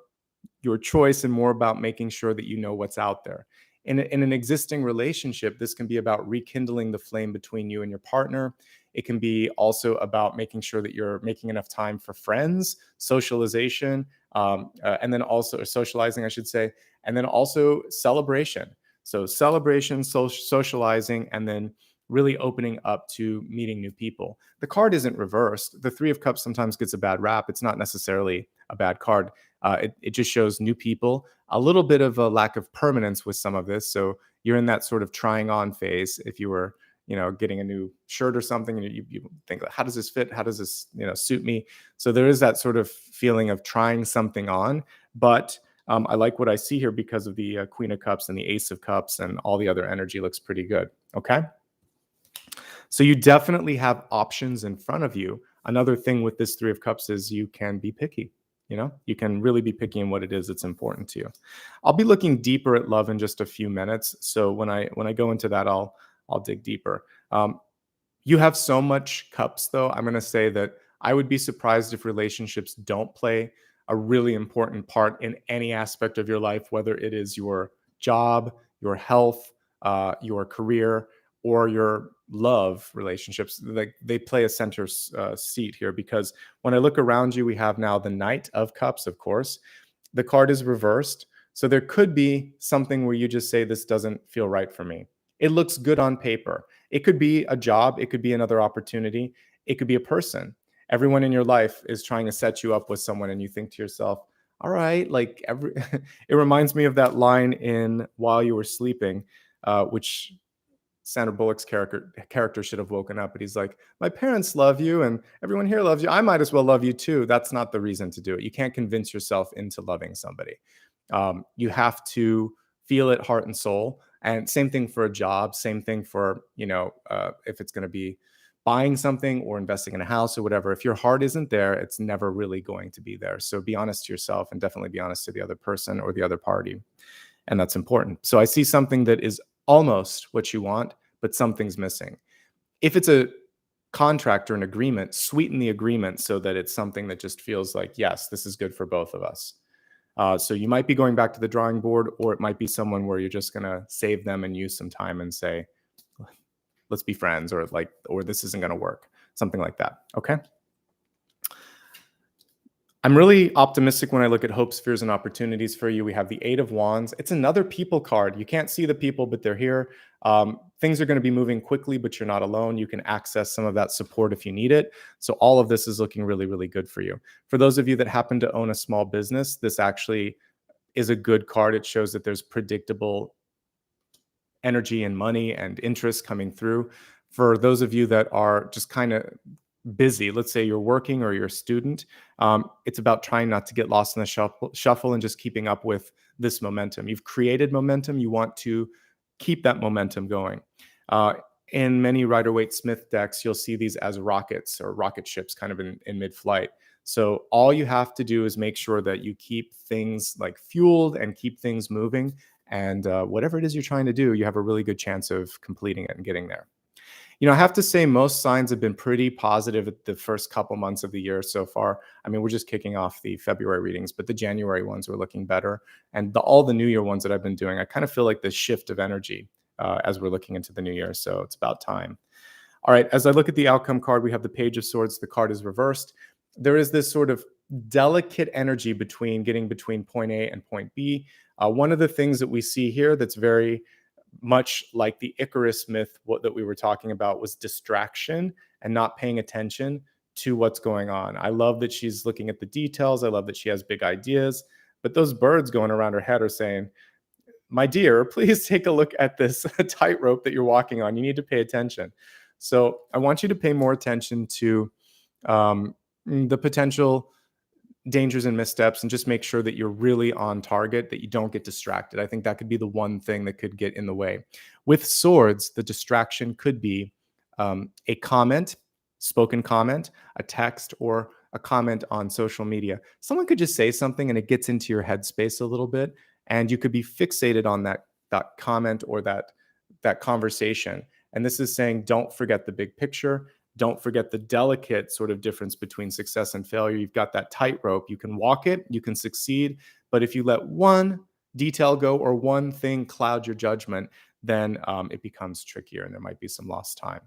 choice and more about making sure that you know what's out there. In an existing relationship, this can be about rekindling the flame between you and your partner. It can be also about making sure that you're making enough time for friends, socialization, and then also socializing, I should say, and then also celebration. So celebration, socializing, and then really opening up to meeting new people. The card isn't reversed. The Three of Cups sometimes gets a bad rap. It's not necessarily a bad card. It just shows new people, a little bit of a lack of permanence with some of this. So you're in that sort of trying on phase. If you were, getting a new shirt or something, and you think, how does this fit? How does this, suit me? So there is that sort of feeling of trying something on. But I like what I see here because of the Queen of Cups and the Ace of Cups, and all the other energy looks pretty good. Okay. So you definitely have options in front of you. Another thing with this Three of Cups is you can be picky. You can really be picky in what it is that's important to you. I'll be looking deeper at love in just a few minutes. So when I go into that, I'll dig deeper. You have so much cups, though. I'm going to say that I would be surprised if relationships don't play a really important part in any aspect of your life, whether it is your job, your health, your career, or your love relationships. Like, they play a center seat here, because when I look around you, we have now the Knight of Cups, of course. The card is reversed. So there could be something where you just say, this doesn't feel right for me. It looks good on paper. It could be a job. It could be another opportunity. It could be a person. Everyone in your life is trying to set you up with someone, and you think to yourself, all right, like it reminds me of that line in While You Were Sleeping, which Sandra Bullock's character should have woken up, but he's like, my parents love you and everyone here loves you. I might as well love you too. That's not the reason to do it. You can't convince yourself into loving somebody. You have to feel it heart and soul. And same thing for a job, same thing for, if it's going to be buying something or investing in a house or whatever. If your heart isn't there, it's never really going to be there. So be honest to yourself, and definitely be honest to the other person or the other party. And that's important. So I see something that is almost what you want, but something's missing. If it's a contract or an agreement, sweeten the agreement so that it's something that just feels like, yes, this is good for both of us. So you might be going back to the drawing board, or it might be someone where you're just going to save them and use some time and say, let's be friends, or this isn't going to work. Something like that. Okay. I'm really optimistic when I look at hopes, fears, and opportunities for you. We have the Eight of Wands. It's another people card. You can't see the people, but they're here. Things are going to be moving quickly, but you're not alone. You can access some of that support if you need it. So all of this is looking really, really good for you. For those of you that happen to own a small business, this actually is a good card. It shows that there's predictable energy and money and interest coming through. For those of you that are just kind of busy, let's say you're working or you're a student, it's about trying not to get lost in the shuffle and just keeping up with this momentum. You've created momentum. You want to keep that momentum going. In many Rider-Waite-Smith decks, you'll see these as rockets or rocket ships kind of in mid-flight. So all you have to do is make sure that you keep things like fueled and keep things moving. And whatever it is you're trying to do, you have a really good chance of completing it and getting there. I have to say most signs have been pretty positive at the first couple months of the year so far. I mean, we're just kicking off the February readings, but the January ones were looking better. And all the New Year ones that I've been doing, I kind of feel like this shift of energy as we're looking into the new year. So it's about time. All right, as I look at the outcome card, we have the Page of Swords. The card is reversed. There is this sort of delicate energy getting between point A and point B. One of the things that we see here that's very much like the Icarus myth, that we were talking about, was distraction and not paying attention to what's going on. I love that she's looking at the details. I love that she has big ideas, but those birds going around her head are saying, my dear, please take a look at this tightrope that you're walking on. You need to pay attention. So I want you to pay more attention to the potential dangers and missteps, and just make sure that you're really on target, that you don't get distracted. I think that could be the one thing that could get in the way. With swords, the distraction could be a comment, spoken comment, a text, or a comment on social media. Someone could just say something and it gets into your headspace a little bit, and you could be fixated on that comment or that conversation. And this is saying, don't forget the big picture. Don't forget the delicate sort of difference between success and failure. You've got that tightrope. You can walk it, you can succeed, but if you let one detail go or one thing cloud your judgment, then it becomes trickier and there might be some lost time.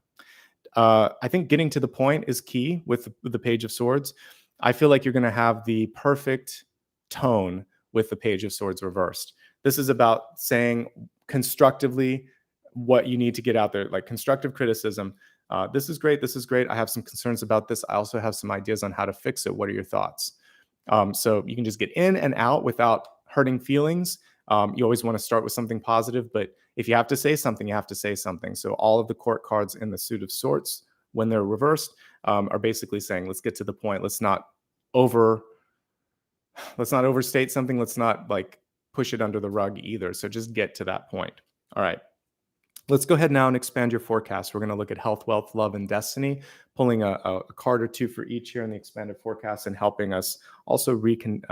I think getting to the point is key with the Page of Swords. I feel like you're going to have the perfect tone with the Page of Swords reversed. This is about saying constructively what you need to get out there, like constructive criticism. This is great. This is great. I have some concerns about this. I also have some ideas on how to fix it. What are your thoughts? So you can just get in and out without hurting feelings. You always want to start with something positive, but if you have to say something, you have to say something. So all of the court cards in the suit of swords, when they're reversed, are basically saying, let's get to the point. Let's not overstate something. Let's not like push it under the rug either. So just get to that point. All right. Let's go ahead now and expand your forecast. We're going to look at health, wealth, love, and destiny, pulling a card or two for each here in the expanded forecast and helping us also kind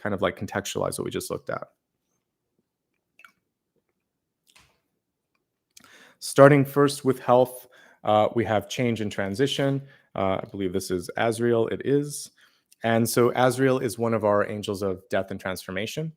of like contextualize what we just looked at. Starting first with health, we have change and transition. I believe this is Azrael. It is. And so Azrael is one of our angels of death and transformation.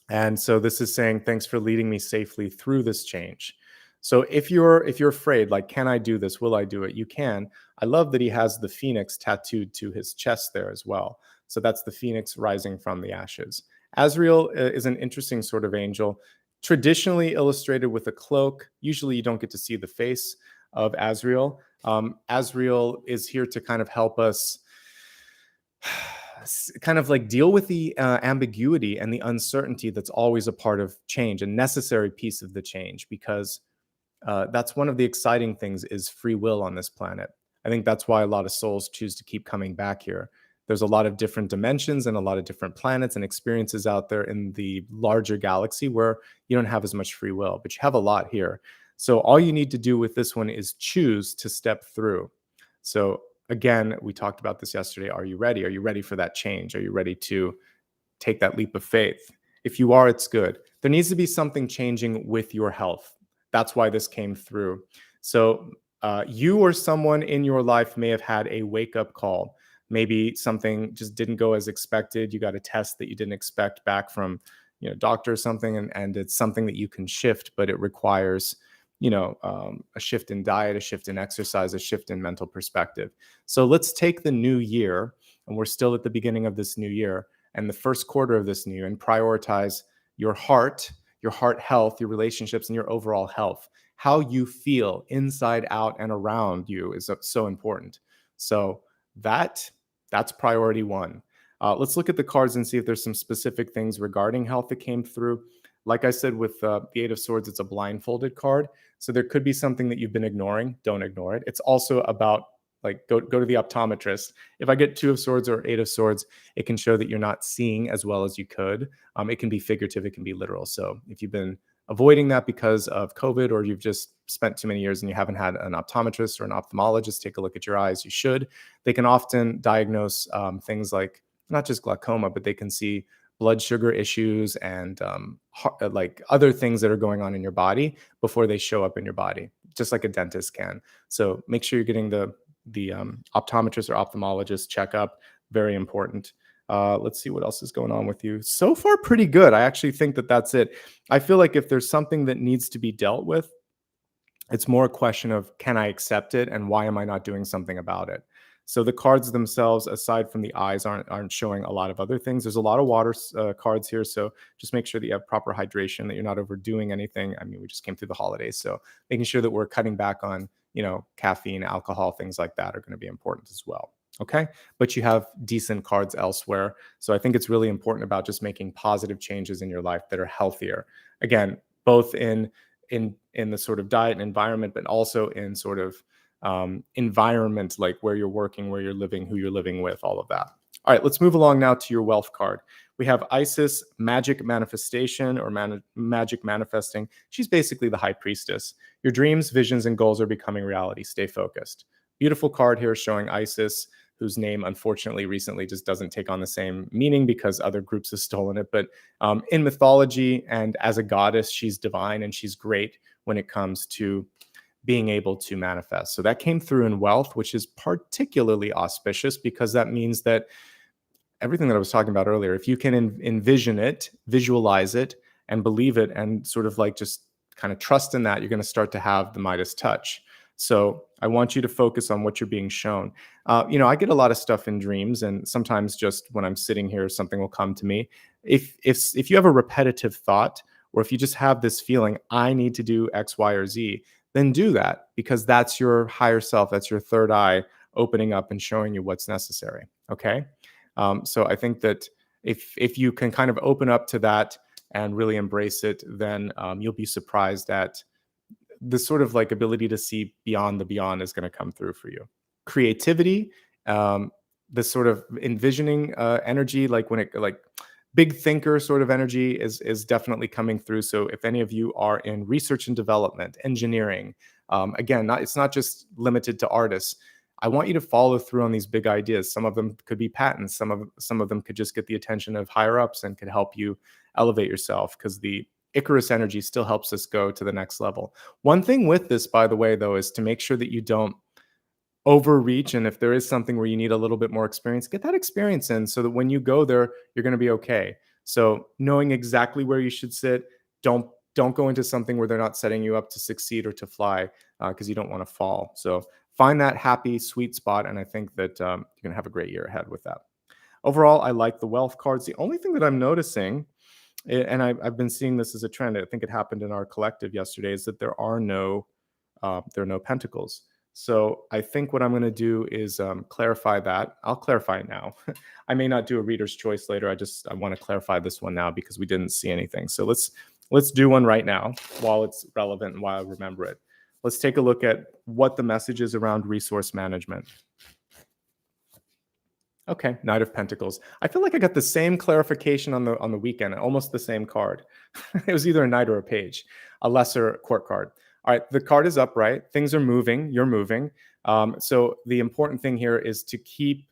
And so this is saying, thanks for leading me safely through this change. So if you're afraid, like, can I do this? Will I do it? You can. I love that he has the phoenix tattooed to his chest there as well. So that's the phoenix rising from the ashes. Azrael is an interesting sort of angel, traditionally illustrated with a cloak. Usually you don't get to see the face of Azrael. Azrael is here to kind of help us kind of like deal with the ambiguity and the uncertainty that's always a part of change, a necessary piece of the change, because that's one of the exciting things is free will on this planet. I think that's why a lot of souls choose to keep coming back here. There's a lot of different dimensions and a lot of different planets and experiences out there in the larger galaxy where you don't have as much free will, but you have a lot here. So all you need to do with this one is choose to step through. So again, we talked about this yesterday. Are you ready? Are you ready for that change? Are you ready to take that leap of faith? If you are, it's good. There needs to be something changing with your health. That's why this came through. So you or someone in your life may have had a wake-up call. Maybe something just didn't go as expected. You got a test that you didn't expect back from, doctor or something, and it's something that you can shift, but it requires a shift in diet, a shift in exercise, a shift in mental perspective. So let's take the new year, and we're still at the beginning of this new year, and the first quarter of this new year, and prioritize your heart health, your relationships, and your overall health. How you feel inside out and around you is so important. So that's priority one. Let's look at the cards and see if there's some specific things regarding health that came through. Like I said, with the Eight of Swords, it's a blindfolded card. So there could be something that you've been ignoring. Don't ignore it. It's also about, like, go to the optometrist. If I get Two of Swords or Eight of Swords, it can show that you're not seeing as well as you could. It can be figurative. It can be literal. So if you've been avoiding that because of COVID, or you've just spent too many years and you haven't had an optometrist or an ophthalmologist take a look at your eyes, you should. They can often diagnose things like not just glaucoma, but they can see blood sugar issues and like other things that are going on in your body before they show up in your body, just like a dentist can. So make sure you're getting the optometrist or ophthalmologist checkup. Very important. Let's see what else is going on with you. So far, pretty good. I actually think that that's it. I feel like if there's something that needs to be dealt with, it's more a question of, can I accept it, and why am I not doing something about it? So the cards themselves, aside from the eyes, aren't showing a lot of other things. There's a lot of water cards here, so just make sure that you have proper hydration, that you're not overdoing anything. I mean, we just came through the holidays, so making sure that we're cutting back on, caffeine, alcohol, things like that are going to be important as well. Okay, but you have decent cards elsewhere, so I think it's really important about just making positive changes in your life that are healthier. Again, both in the sort of diet and environment, but also in sort of environment, like where you're working, where you're living, who you're living with, all of that. All right, let's move along now to your wealth card. We have Isis, magic manifestation, or magic manifesting. She's basically the high priestess. Your dreams, visions, and goals are becoming reality. Stay focused. Beautiful card here showing Isis, whose name unfortunately recently just doesn't take on the same meaning because other groups have stolen it. But in mythology and as a goddess, she's divine and she's great when it comes to being able to manifest. So that came through in wealth, which is particularly auspicious because that means that everything that I was talking about earlier, if you can envision it, visualize it, and believe it, and sort of like just kind of trust in that, you're going to start to have the Midas touch. So I want you to focus on what you're being shown. I get a lot of stuff in dreams, and sometimes just when I'm sitting here, something will come to me. If you have a repetitive thought, or if you just have this feeling, I need to do X, Y, or Z, then do that, because that's your higher self. That's your third eye opening up and showing you what's necessary. Okay. So I think that if you can kind of open up to that and really embrace it, then you'll be surprised at the sort of like ability to see beyond the beyond is going to come through for you. Creativity, this sort of envisioning energy, like when it like big thinker sort of energy is definitely coming through. So if any of you are in research and development, engineering, again, it's not just limited to artists. I want you to follow through on these big ideas. Some of them could be patents. Some of them could just get the attention of higher ups and could help you elevate yourself, because the Icarus energy still helps us go to the next level. One thing with this, by the way, though, is to make sure that you don't overreach. And if there is something where you need a little bit more experience, get that experience in so that when you go there, you're going to be okay. So knowing exactly where you should sit, don't go into something where they're not setting you up to succeed or to fly, because you don't want to fall. So find that happy, sweet spot. And I think that you're going to have a great year ahead with that. Overall, I like the wealth cards. The only thing that I'm noticing, and I've been seeing this as a trend, I think it happened in our collective yesterday, is that there are no pentacles. So I think what I'm going to do is clarify that. I'll clarify it now. I may not do a reader's choice later. I want to clarify this one now because we didn't see anything. So let's do one right now while it's relevant and while I remember it. Let's take a look at what the message is around resource management. Okay, Knight of Pentacles. I feel like I got the same clarification on the weekend, almost the same card. It was either a knight or a page, a lesser court card. All right, the card is upright. Things are moving. You're moving. So the important thing here is to keep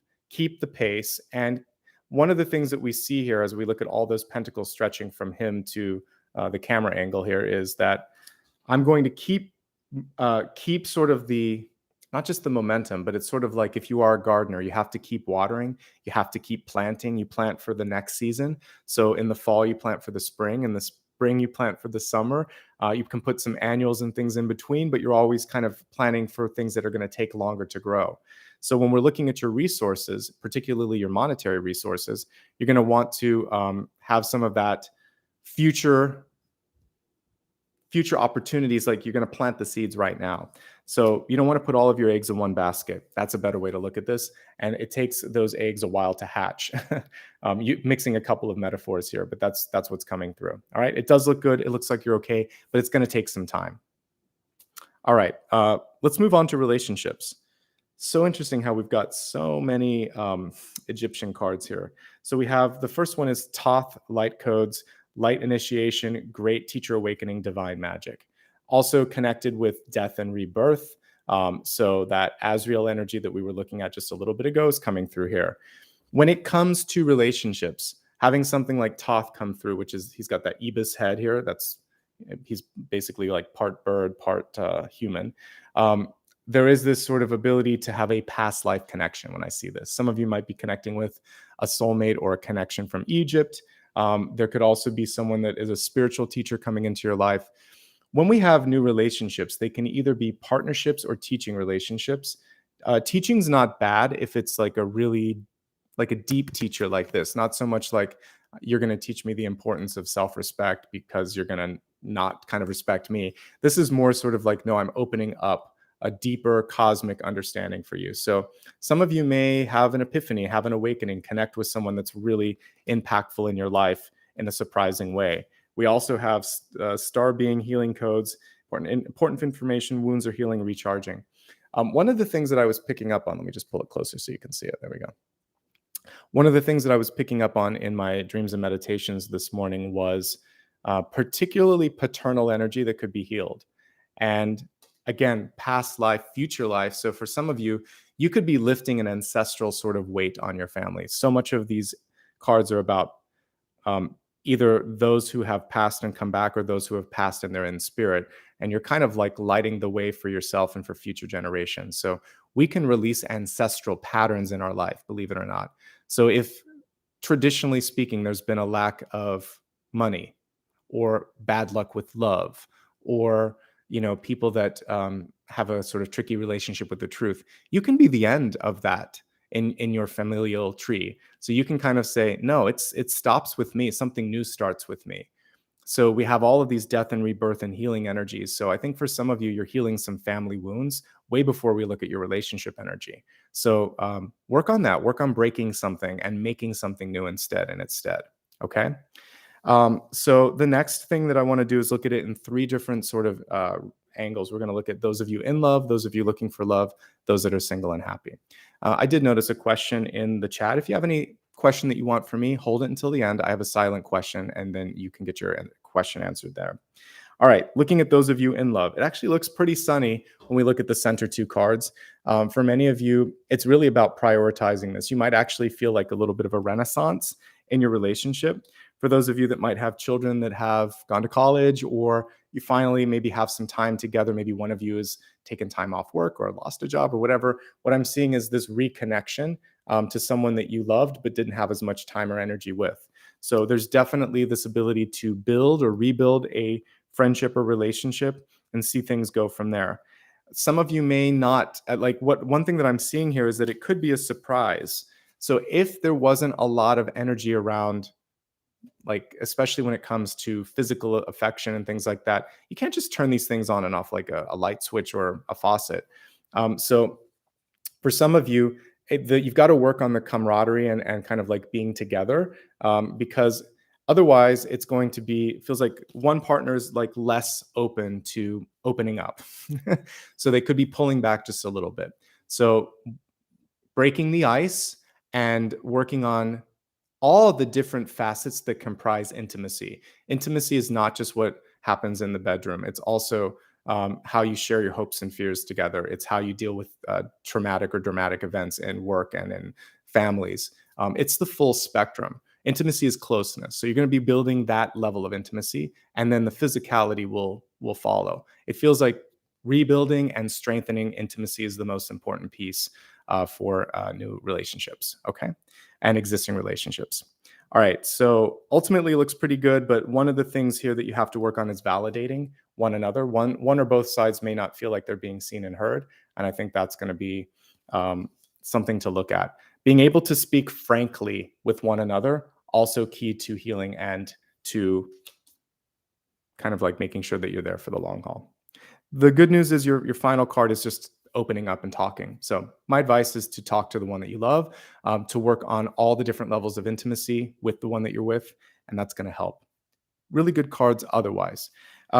the pace. And one of the things that we see here as we look at all those pentacles stretching from him to the camera angle here is that I'm going to keep sort of not just the momentum, but it's sort of like if you are a gardener, you have to keep watering, you have to keep planting, you plant for the next season. So in the fall, you plant for the spring, in the spring, you plant for the summer. You can put some annuals and things in between, but you're always kind of planning for things that are going to take longer to grow. So when we're looking at your resources, particularly your monetary resources, you're going to want to have some of that future opportunities, like you're going to plant the seeds right now. So you don't want to put all of your eggs in one basket. That's a better way to look at this. And it takes those eggs a while to hatch. You mixing a couple of metaphors here, but that's what's coming through. All right. It does look good. It looks like you're okay, but it's going to take some time. All right. Let's move on to relationships. So interesting how we've got so many Egyptian cards here. So we have the first one is Thoth, light codes, light initiation, great teacher awakening, divine magic. Also connected with death and rebirth. So that Azrael energy that we were looking at just a little bit ago is coming through here. When it comes to relationships, having something like Thoth come through, which is, he's got that ibis head here. He's basically like part bird, part human. There is this sort of ability to have a past life connection when I see this. Some of you might be connecting with a soulmate or a connection from Egypt. There could also be someone that is a spiritual teacher coming into your life. When we have new relationships, they can either be partnerships or teaching relationships. Teaching's not bad if it's like a deep teacher like this, not so much like you're going to teach me the importance of self-respect because you're going to not kind of respect me. This is more sort of like, no, I'm opening up a deeper cosmic understanding for you. So some of you may have an epiphany, have an awakening, connect with someone that's really impactful in your life in a surprising way. We also have star being healing codes, important information, wounds are healing, recharging. One of the things that I was picking up on, let me just pull it closer so you can see it. There we go. One of the things that I was picking up on in my dreams and meditations this morning was particularly paternal energy that could be healed. And again, past life, future life. So for some of you, you could be lifting an ancestral sort of weight on your family. So much of these cards are about either those who have passed and come back or those who have passed and they're in spirit. and you're kind of like lighting the way for yourself and for future generations. So we can release ancestral patterns in our life, believe it or not. So if traditionally speaking, there's been a lack of money or bad luck with love, or people that have a sort of tricky relationship with the truth, you can be the end of that in your familial tree. So you can kind of say, no, it stops with me, something new starts with me. So we have all of these death and rebirth and healing energies. So I think for some of you, you're healing some family wounds way before we look at your relationship energy. So work on that. Work on breaking something and making something new instead. Okay. So the next thing that I want to do is look at it in three different sort of angles. We're going to look at those of you in love, those of you looking for love, those that are single and happy. I did notice a question in the chat. If you have any question that you want from me, hold it until the end. I have a silent question, and then you can get your question answered there. All right, looking at those of you in love, it actually looks pretty sunny when we look at the center two cards. For many of you, it's really about prioritizing this. You might actually feel like a little bit of a renaissance in your relationship. For those of you that might have children that have gone to college, or you finally maybe have some time together, maybe one of you has taken time off work or lost a job or whatever, what I'm seeing is this reconnection to someone that you loved but didn't have as much time or energy with. So there's definitely this ability to build or rebuild a friendship or relationship and see things go from there. Some of you may not, one thing that I'm seeing here is that it could be a surprise. So if there wasn't a lot of energy around, like especially when it comes to physical affection and things like that, you can't just turn these things on and off like a light switch or a faucet. So for some of you, you've got to work on the camaraderie and kind of like being together, because otherwise it's going to be, feels like one partner is like less open to opening up. So they could be pulling back just a little bit. So breaking the ice and working on all the different facets that comprise intimacy. Intimacy is not just what happens in the bedroom. It's also how you share your hopes and fears together. It's how you deal with traumatic or dramatic events in work and in families. It's the full spectrum. Intimacy is closeness. So you're going to be building that level of intimacy, and then the physicality will follow. It feels like rebuilding and strengthening intimacy is the most important piece for new relationships, okay? And existing relationships. All right, so ultimately it looks pretty good, but one of the things here that you have to work on is validating one another. One or both sides may not feel like they're being seen and heard, and I think that's going to be something to look at. Being able to speak frankly with one another, also key to healing and to kind of like making sure that you're there for the long haul. The good news is your final card is just opening up and talking. So my advice is to talk to the one that you love, to work on all the different levels of intimacy with the one that you're with, and that's going to help. Really good cards otherwise.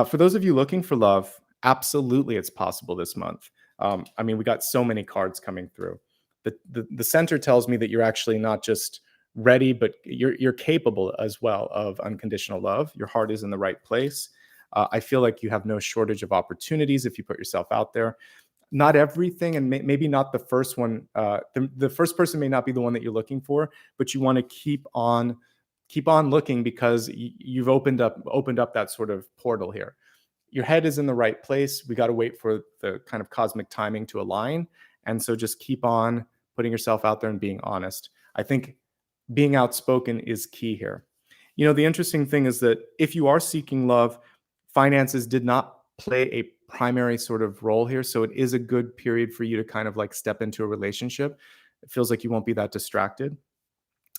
For those of you looking for love, absolutely it's possible this month. I mean, we got so many cards coming through. The center tells me that you're actually not just ready, but you're capable as well of unconditional love. Your heart is in the right place. I feel like you have no shortage of opportunities if you put yourself out there. Not everything, and maybe not the first one. The first person may not be the one that you're looking for, but you want to keep on looking, because you've opened up that sort of portal here. Your head is in the right place. We got to wait for the kind of cosmic timing to align, and so just keep on putting yourself out there and being honest. I think being outspoken is key here. The interesting thing is that if you are seeking love, finances did not play a primary sort of role here. So it is a good period for you to kind of like step into a relationship. It feels like you won't be that distracted.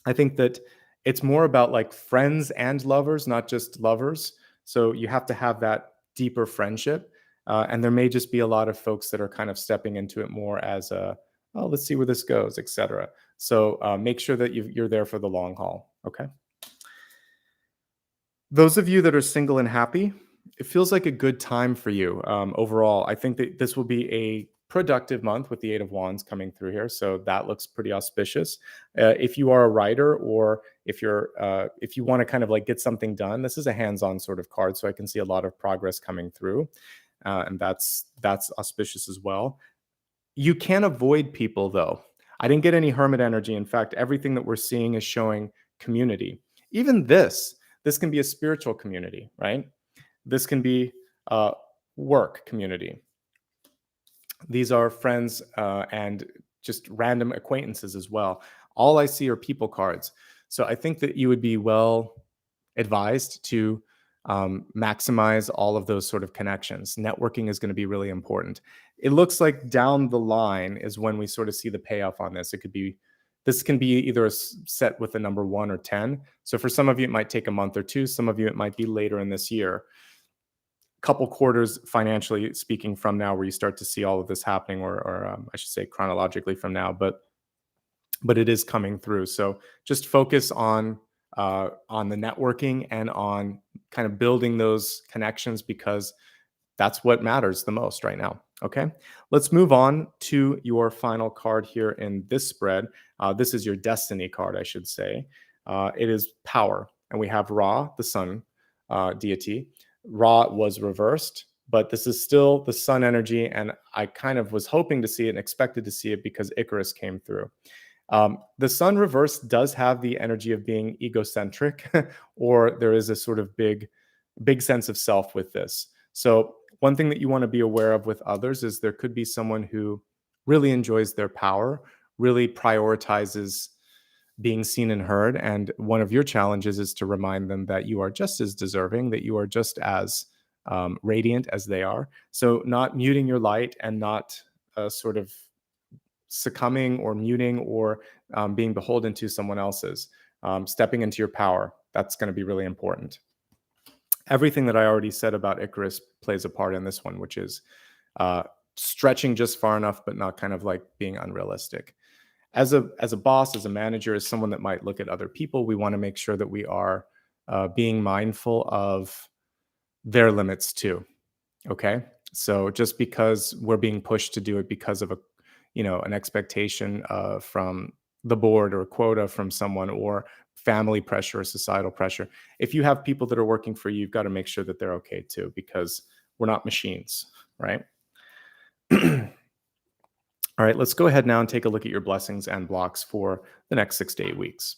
I think that it's more about like friends and lovers, not just lovers. So you have to have that deeper friendship. And there may just be a lot of folks that are kind of stepping into it more as let's see where this goes, etc. So make sure that you're there for the long haul. Okay. Those of you that are single and happy, it feels like a good time for you overall. I think that this will be a productive month with the Eight of Wands coming through here, so that looks pretty auspicious. If you are a writer, or if you want to kind of like get something done, this is a hands-on sort of card, so I can see a lot of progress coming through, and that's auspicious as well. You can't avoid people, though. I didn't get any hermit energy. In fact, everything that we're seeing is showing community. Even this can be a spiritual community, right? This can be work community. These are friends and just random acquaintances as well. All I see are people cards. So I think that you would be well advised to maximize all of those sort of connections. Networking is going to be really important. It looks like down the line is when we sort of see the payoff on this. This can be either a set with a number 1 or 10. So for some of you, it might take a month or two. Some of you, it might be later in this year. Couple quarters financially speaking from now where you start to see all of this happening, or I should say chronologically from now, but it is coming through. So just focus on the networking and on kind of building those connections, because that's what matters the most right now. Okay, let's move on to your final card here in this spread. This is your destiny card, I should say. It is power, and we have Ra, the sun deity. Ra was reversed, but this is still the sun energy, and I kind of was hoping to see it and expected to see it because Icarus came through. The sun reverse does have the energy of being egocentric, or there is a sort of big sense of self with this. So one thing that you want to be aware of with others is there could be someone who really enjoys their power, really prioritizes being seen and heard. And one of your challenges is to remind them that you are just as deserving, that you are just as radiant as they are. So not muting your light and not sort of succumbing or muting or being beholden to someone else's, stepping into your power. That's going to be really important. Everything that I already said about Icarus plays a part in this one, which is stretching just far enough, but not kind of like being unrealistic. As a boss, as a manager, as someone that might look at other people, we want to make sure that we are being mindful of their limits too. Okay, so just because we're being pushed to do it because of an expectation from the board or a quota from someone or family pressure or societal pressure, if you have people that are working for you, you've got to make sure that they're okay too, because we're not machines, right? All right, let's go ahead now and take a look at your blessings and blocks for the next 6 to 8 weeks.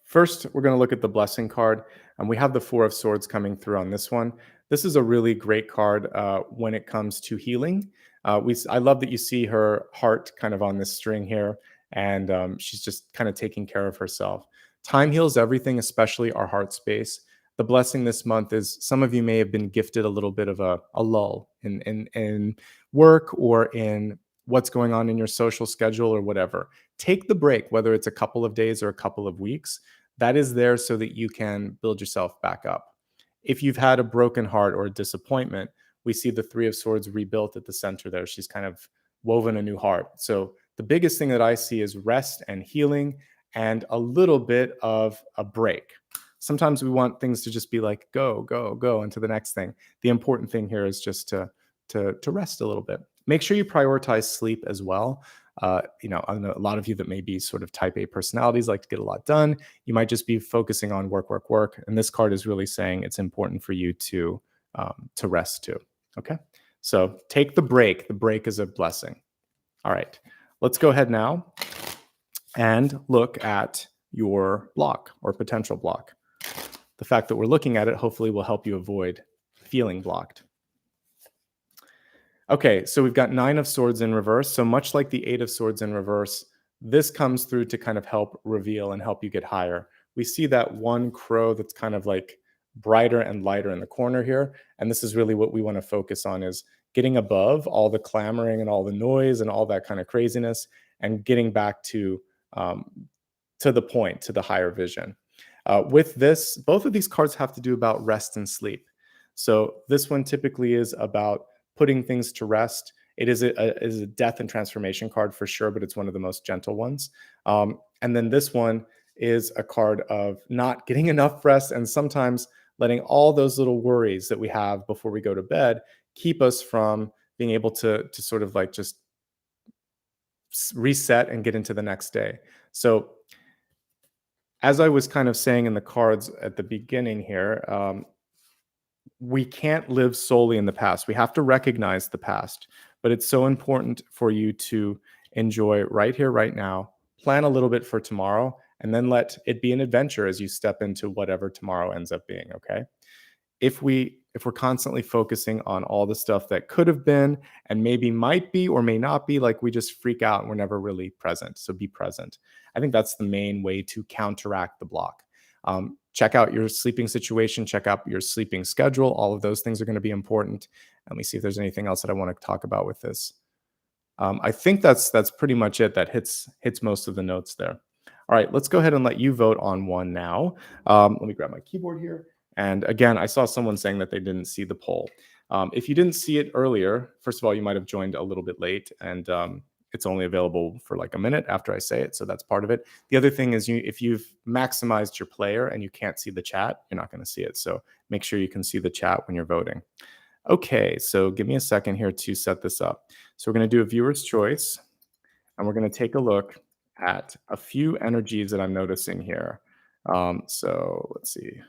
First, we're going to look at the blessing card, and we have the 4 of Swords coming through on this one. This is a really great card when it comes to healing. I love that you see her heart kind of on this string here, and she's just kind of taking care of herself. Time heals everything, especially our heart space. The blessing this month is some of you may have been gifted a little bit of a lull in work or in what's going on in your social schedule or whatever. Take the break, whether it's a couple of days or a couple of weeks. That is there so that you can build yourself back up. If you've had a broken heart or a disappointment, we see the 3 of Swords rebuilt at the center there. She's kind of woven a new heart. So the biggest thing that I see is rest and healing and a little bit of a break. Sometimes we want things to just be like, go, go, go into the next thing. The important thing here is just to rest a little bit. Make sure you prioritize sleep as well. I know a lot of you that may be sort of type A personalities like to get a lot done. You might just be focusing on work, work, work. And this card is really saying it's important for you to rest too. Okay. So take the break. The break is a blessing. All right. Let's go ahead now and look at your block or potential block. The fact that we're looking at it hopefully will help you avoid feeling blocked. Okay, so we've got 9 of Swords in reverse. So much like the 8 of Swords in reverse, this comes through to kind of help reveal and help you get higher. We see that one crow that's kind of like brighter and lighter in the corner here. And this is really what we want to focus on, is getting above all the clamoring and all the noise and all that kind of craziness and getting back to the point, to the higher vision. With this, both of these cards have to do about rest and sleep. So this one typically is about putting things to rest. It is a death and transformation card for sure, but it's one of the most gentle ones. And then this one is a card of not getting enough rest and sometimes letting all those little worries that we have before we go to bed keep us from being able to sort of like just reset and get into the next day. So as I was kind of saying in the cards at the beginning here, we can't live solely in the past. We have to recognize the past, but it's so important for you to enjoy right here, right now, plan a little bit for tomorrow, and then let it be an adventure as you step into whatever tomorrow ends up being, okay? If we're constantly focusing on all the stuff that could have been and maybe might be or may not be, like we just freak out and we're never really present. So be present. I think that's the main way to counteract the block. Check out your sleeping situation, check out your sleeping schedule. All of those things are going to be important. Let me see if there's anything else that I want to talk about with this. I think that's pretty much it. That hits most of the notes there. All right, let's go ahead and let you vote on one now. Let me grab my keyboard here. And again, I saw someone saying that they didn't see the poll. If you didn't see it earlier, first of all, you might have joined a little bit late, and it's only available for like a minute after I say it, so that's part of it. The other thing is, if you've maximized your player and you can't see the chat, you're not going to see it. So make sure you can see the chat when you're voting. Okay, so give me a second here to set this up. So we're going to do a viewer's choice, and we're going to take a look at a few energies that I'm noticing here. So let's see.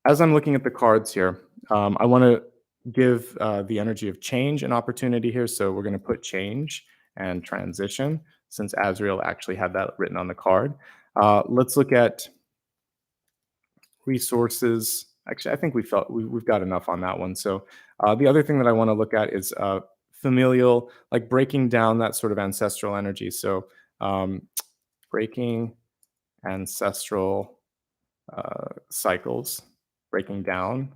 As I'm looking at the cards here, I want to give the energy of change an opportunity here. So we're going to put change and transition, since Azrael actually had that written on the card. Let's look at resources. Actually, I think we've got enough on that one. So the other thing that I want to look at is familial, like breaking down that sort of ancestral energy. So breaking ancestral cycles, breaking down,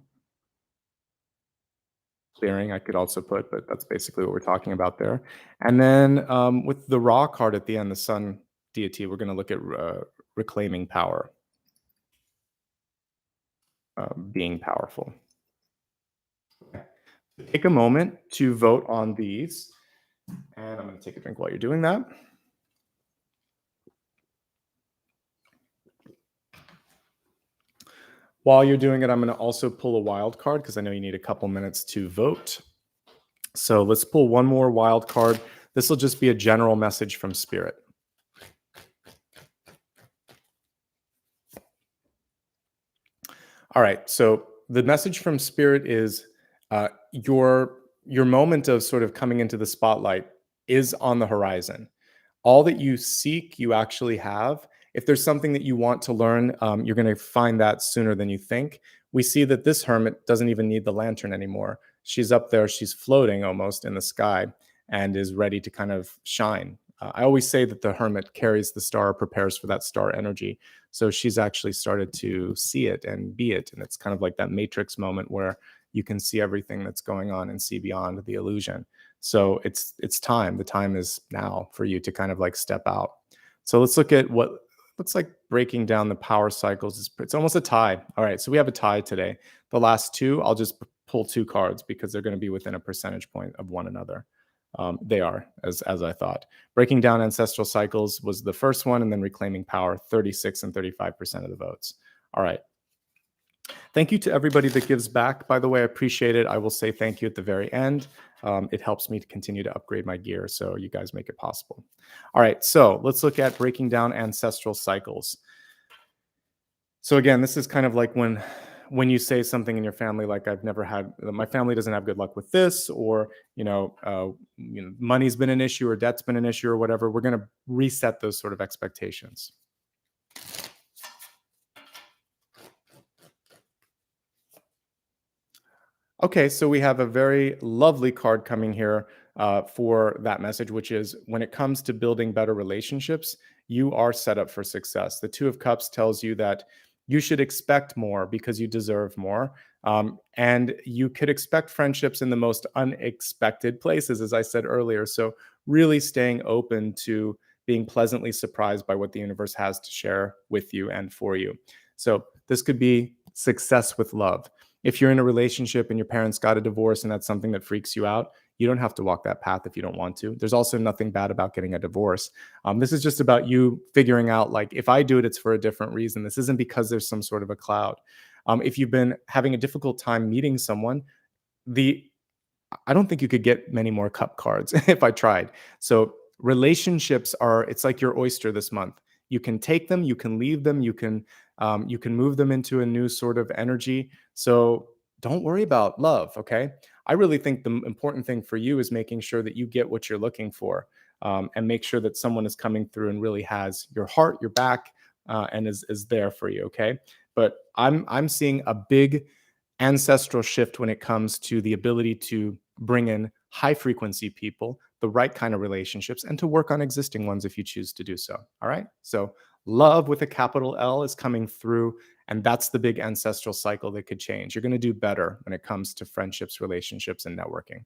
clearing, I could also put, but that's basically what we're talking about there. And then with the raw card at the end, the sun deity, we're going to look at reclaiming power, being powerful. Okay. Take a moment to vote on these. And I'm going to take a drink while you're doing that. While you're doing it, I'm going to also pull a wild card because I know you need a couple minutes to vote. So let's pull one more wild card. This will just be a general message from Spirit. All right, so the message from Spirit is your moment of sort of coming into the spotlight is on the horizon. All that you seek, you actually have. If there's something that you want to learn, you're going to find that sooner than you think. We see that this hermit doesn't even need the lantern anymore. She's up there, she's floating almost in the sky and is ready to kind of shine. I always say that the hermit carries the star, prepares for that star energy. So she's actually started to see it and be it. And it's kind of like that matrix moment where you can see everything that's going on and see beyond the illusion. So it's time. The time is now for you to kind of like step out. So let's look at what looks like breaking down the power cycles. It's almost a tie. All right, so we have a tie today. The last two, I'll just pull two cards because they're going to be within a percentage point of one another. They are, as I thought. Breaking down ancestral cycles was the first one, and then reclaiming power, 36 and 35% of the votes. All right. Thank you to everybody that gives back. By the way, I appreciate it. I will say thank you at the very end. It helps me to continue to upgrade my gear, so you guys make it possible. All right, so let's look at breaking down ancestral cycles. So again, this is kind of like when you say something in your family, like my family doesn't have good luck with this, or money's been an issue or debt's been an issue or whatever. We're going to reset those sort of expectations. Okay, so we have a very lovely card coming here for that message, which is when it comes to building better relationships, you are set up for success. The Two of Cups tells you that you should expect more because you deserve more. And you could expect friendships in the most unexpected places, as I said earlier. So really staying open to being pleasantly surprised by what the universe has to share with you and for you. So this could be success with love. If you're in a relationship and your parents got a divorce and that's something that freaks you out, you don't have to walk that path if you don't want to. There's also nothing bad about getting a divorce. This is just about you figuring out, like, if I do it, it's for a different reason. This isn't because there's some sort of a cloud. If you've been having a difficult time meeting someone, I don't think you could get many more cup cards if I tried. So relationships it's like your oyster this month. You can take them, you can leave them, you can move them into a new sort of energy. So don't worry about love, okay? I really think the important thing for you is making sure that you get what you're looking for. and make sure that someone is coming through and really has your heart, your back, and is there for you. Okay, but I'm seeing a big ancestral shift when it comes to the ability to bring in high frequency people, the right kind of relationships, and to work on existing ones if you choose to do so. All right. So, love with a capital L is coming through, and that's the big ancestral cycle that could change. You're going to do better when it comes to friendships, relationships, and networking.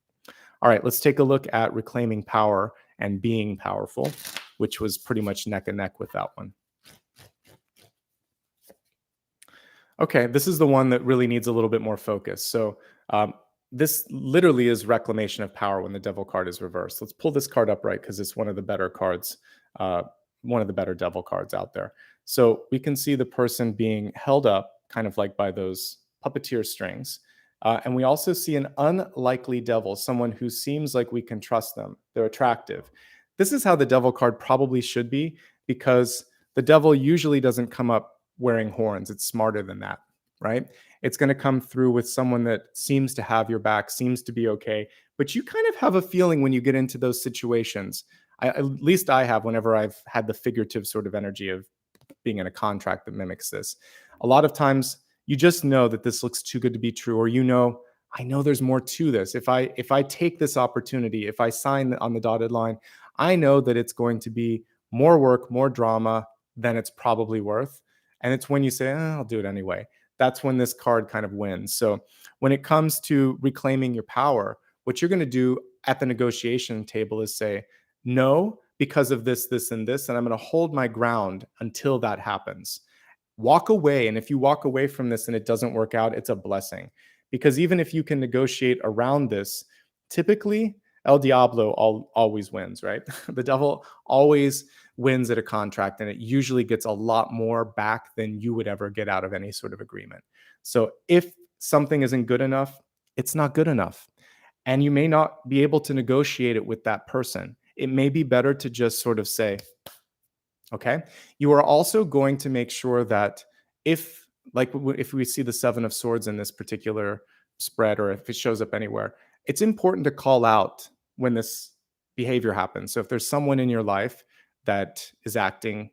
All right. Let's take a look at reclaiming power and being powerful, which was pretty much neck and neck with that one. Okay, this is the one that really needs a little bit more focus. So this literally is reclamation of power when the devil card is reversed. Let's pull this card up right because it's one of the better cards, one of the better devil cards out there. So we can see the person being held up kind of like by those puppeteer strings. And we also see an unlikely devil, someone who seems like we can trust them. They're attractive. This is how the devil card probably should be, because the devil usually doesn't come up wearing horns. It's smarter than that, right? It's going to come through with someone that seems to have your back, seems to be okay, but you kind of have a feeling when you get into those situations. At least I have whenever I've had the figurative sort of energy of being in a contract that mimics this. A lot of times you just know that this looks too good to be true, or I know there's more to this. If I take this opportunity, if I sign on the dotted line, I know that it's going to be more work, more drama than it's probably worth. And it's when you say, I'll do it anyway. That's when this card kind of wins. So when it comes to reclaiming your power, what you're going to do at the negotiation table is say, no, because of this, this, and this, and I'm going to hold my ground until that happens. Walk away. And if you walk away from this and it doesn't work out, it's a blessing. Because even if you can negotiate around this, typically El Diablo always wins, right? The devil always wins at a contract, and it usually gets a lot more back than you would ever get out of any sort of agreement. So if something isn't good enough, it's not good enough. And you may not be able to negotiate it with that person. It may be better to just sort of say, okay, you are also going to make sure that if we see the Seven of Swords in this particular spread, or if it shows up anywhere, it's important to call out when this behavior happens. So if there's someone in your life that is acting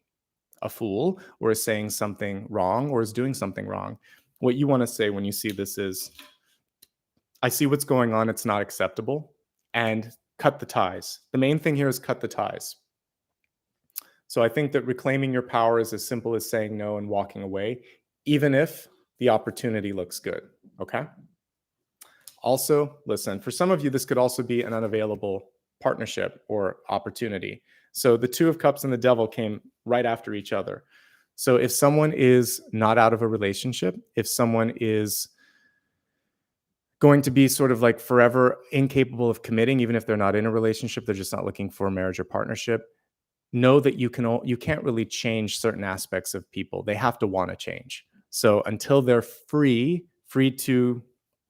a fool, or is saying something wrong, or is doing something wrong, what you want to say when you see this is, I see what's going on, it's not acceptable, and cut the ties. The main thing here is cut the ties. So I think that reclaiming your power is as simple as saying no and walking away, even if the opportunity looks good, okay? Also, listen, for some of you, this could also be an unavailable partnership or opportunity. So the Two of Cups and the Devil came right after each other. So if someone is not out of a relationship, if someone is going to be sort of like forever incapable of committing, even if they're not in a relationship, they're just not looking for a marriage or partnership, know that you can't really change certain aspects of people. They have to want to change. So until they're free to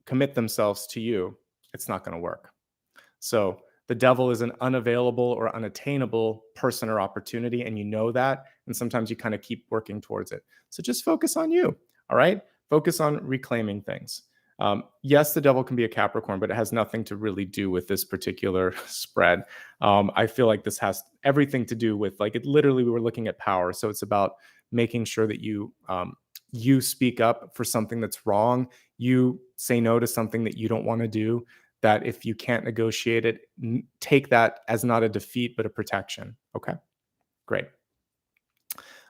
commit themselves to you, it's not going to work. So the devil is an unavailable or unattainable person or opportunity, and you know that, and sometimes you kind of keep working towards it. So just focus on you, all right? Focus on reclaiming things. Yes, the devil can be a Capricorn, but it has nothing to really do with this particular spread. I feel like this has everything to do with, like, it literally, we were looking at power. So it's about making sure that you speak up for something that's wrong. You say no to something that you don't want to do, that if you can't negotiate it, take that as not a defeat, but a protection. Okay, great.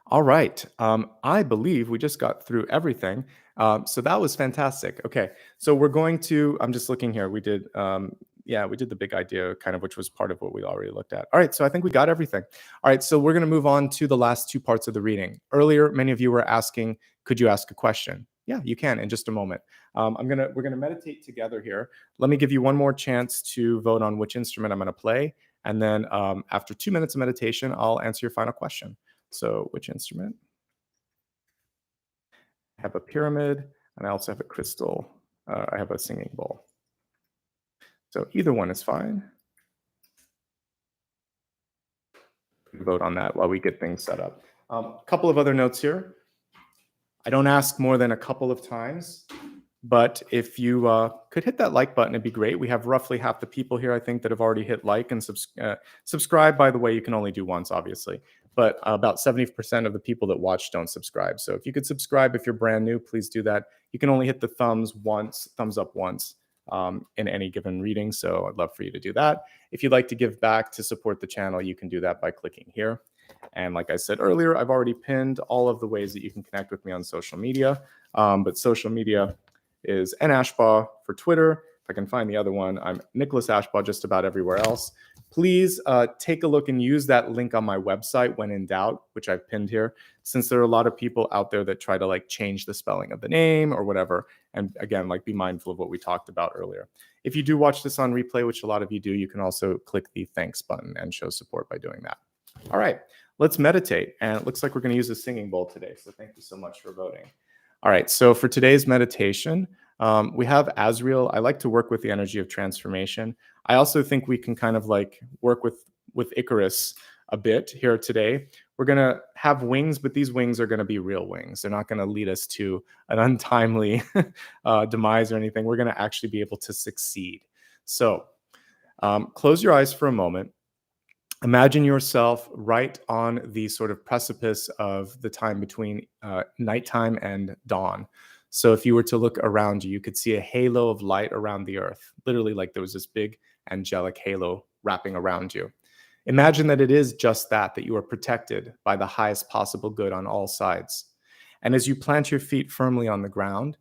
All right. I believe we just got through everything. So that was fantastic. Okay. So we're going to, I'm just looking here. We did, we did the big idea kind of, which was part of what we already looked at. All right. So I think we got everything. All right. So we're going to move on to the last two parts of the reading. Earlier, many of you were asking, could you ask a question? Yeah, you can in just a moment. We're going to meditate together here. Let me give you one more chance to vote on which instrument I'm going to play. And then after 2 minutes of meditation, I'll answer your final question. So which instrument? I have a pyramid, and I also have a crystal. I have a singing bowl. So either one is fine. Vote on that while we get things set up. A couple of other notes here. I don't ask more than a couple of times. But if you could hit that like button, it'd be great. We have roughly half the people here, I think, that have already hit like and subscribe. By the way, you can only do once, obviously. But about 70% of the people that watch don't subscribe. So if you could subscribe if you're brand new, please do that. You can only hit the thumbs up once in any given reading. So I'd love for you to do that. If you'd like to give back to support the channel, you can do that by clicking here. And like I said earlier, I've already pinned all of the ways that you can connect with me on social media. But social media is Ashbaugh for Twitter. If I can find the other one, I'm Nicholas Ashbaugh just about everywhere else. Please take a look and use that link on my website when in doubt, which I've pinned here, since there are a lot of people out there that try to like change the spelling of the name or whatever. And again, like be mindful of what we talked about earlier. If you do watch this on replay, which a lot of you do, you can also click the thanks button and show support by doing that. All right, let's meditate. And it looks like we're going to use a singing bowl today. So thank you so much for voting. All right, so for today's meditation, we have Azrael. I like to work with the energy of transformation. I also think we can kind of like work with Icarus a bit here today. We're going to have wings, but these wings are going to be real wings. They're not going to lead us to an untimely demise or anything. We're going to actually be able to succeed. So close your eyes for a moment. Imagine yourself right on the sort of precipice of the time between nighttime and dawn. So if you were to look around you, you could see a halo of light around the earth, literally like there was this big angelic halo wrapping around you. Imagine that it is just that you are protected by the highest possible good on all sides. And as you plant your feet firmly on the ground,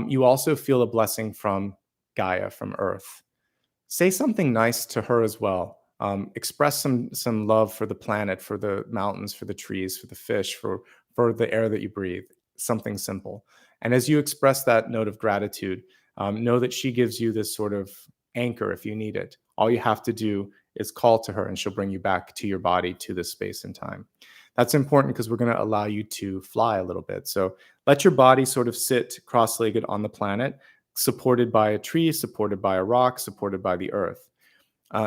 you also feel a blessing from Gaia, from Earth. Say something nice to her as well. Express some love for the planet, for the mountains, for the trees, for the fish, for the air that you breathe. Something simple. And as you express that note of gratitude, know that she gives you this sort of anchor if you need it. All you have to do is call to her and she'll bring you back to your body, to this space and time. That's important because we're going to allow you to fly a little bit. So let your body sort of sit cross-legged on the planet, supported by a tree, supported by a rock, supported by the earth.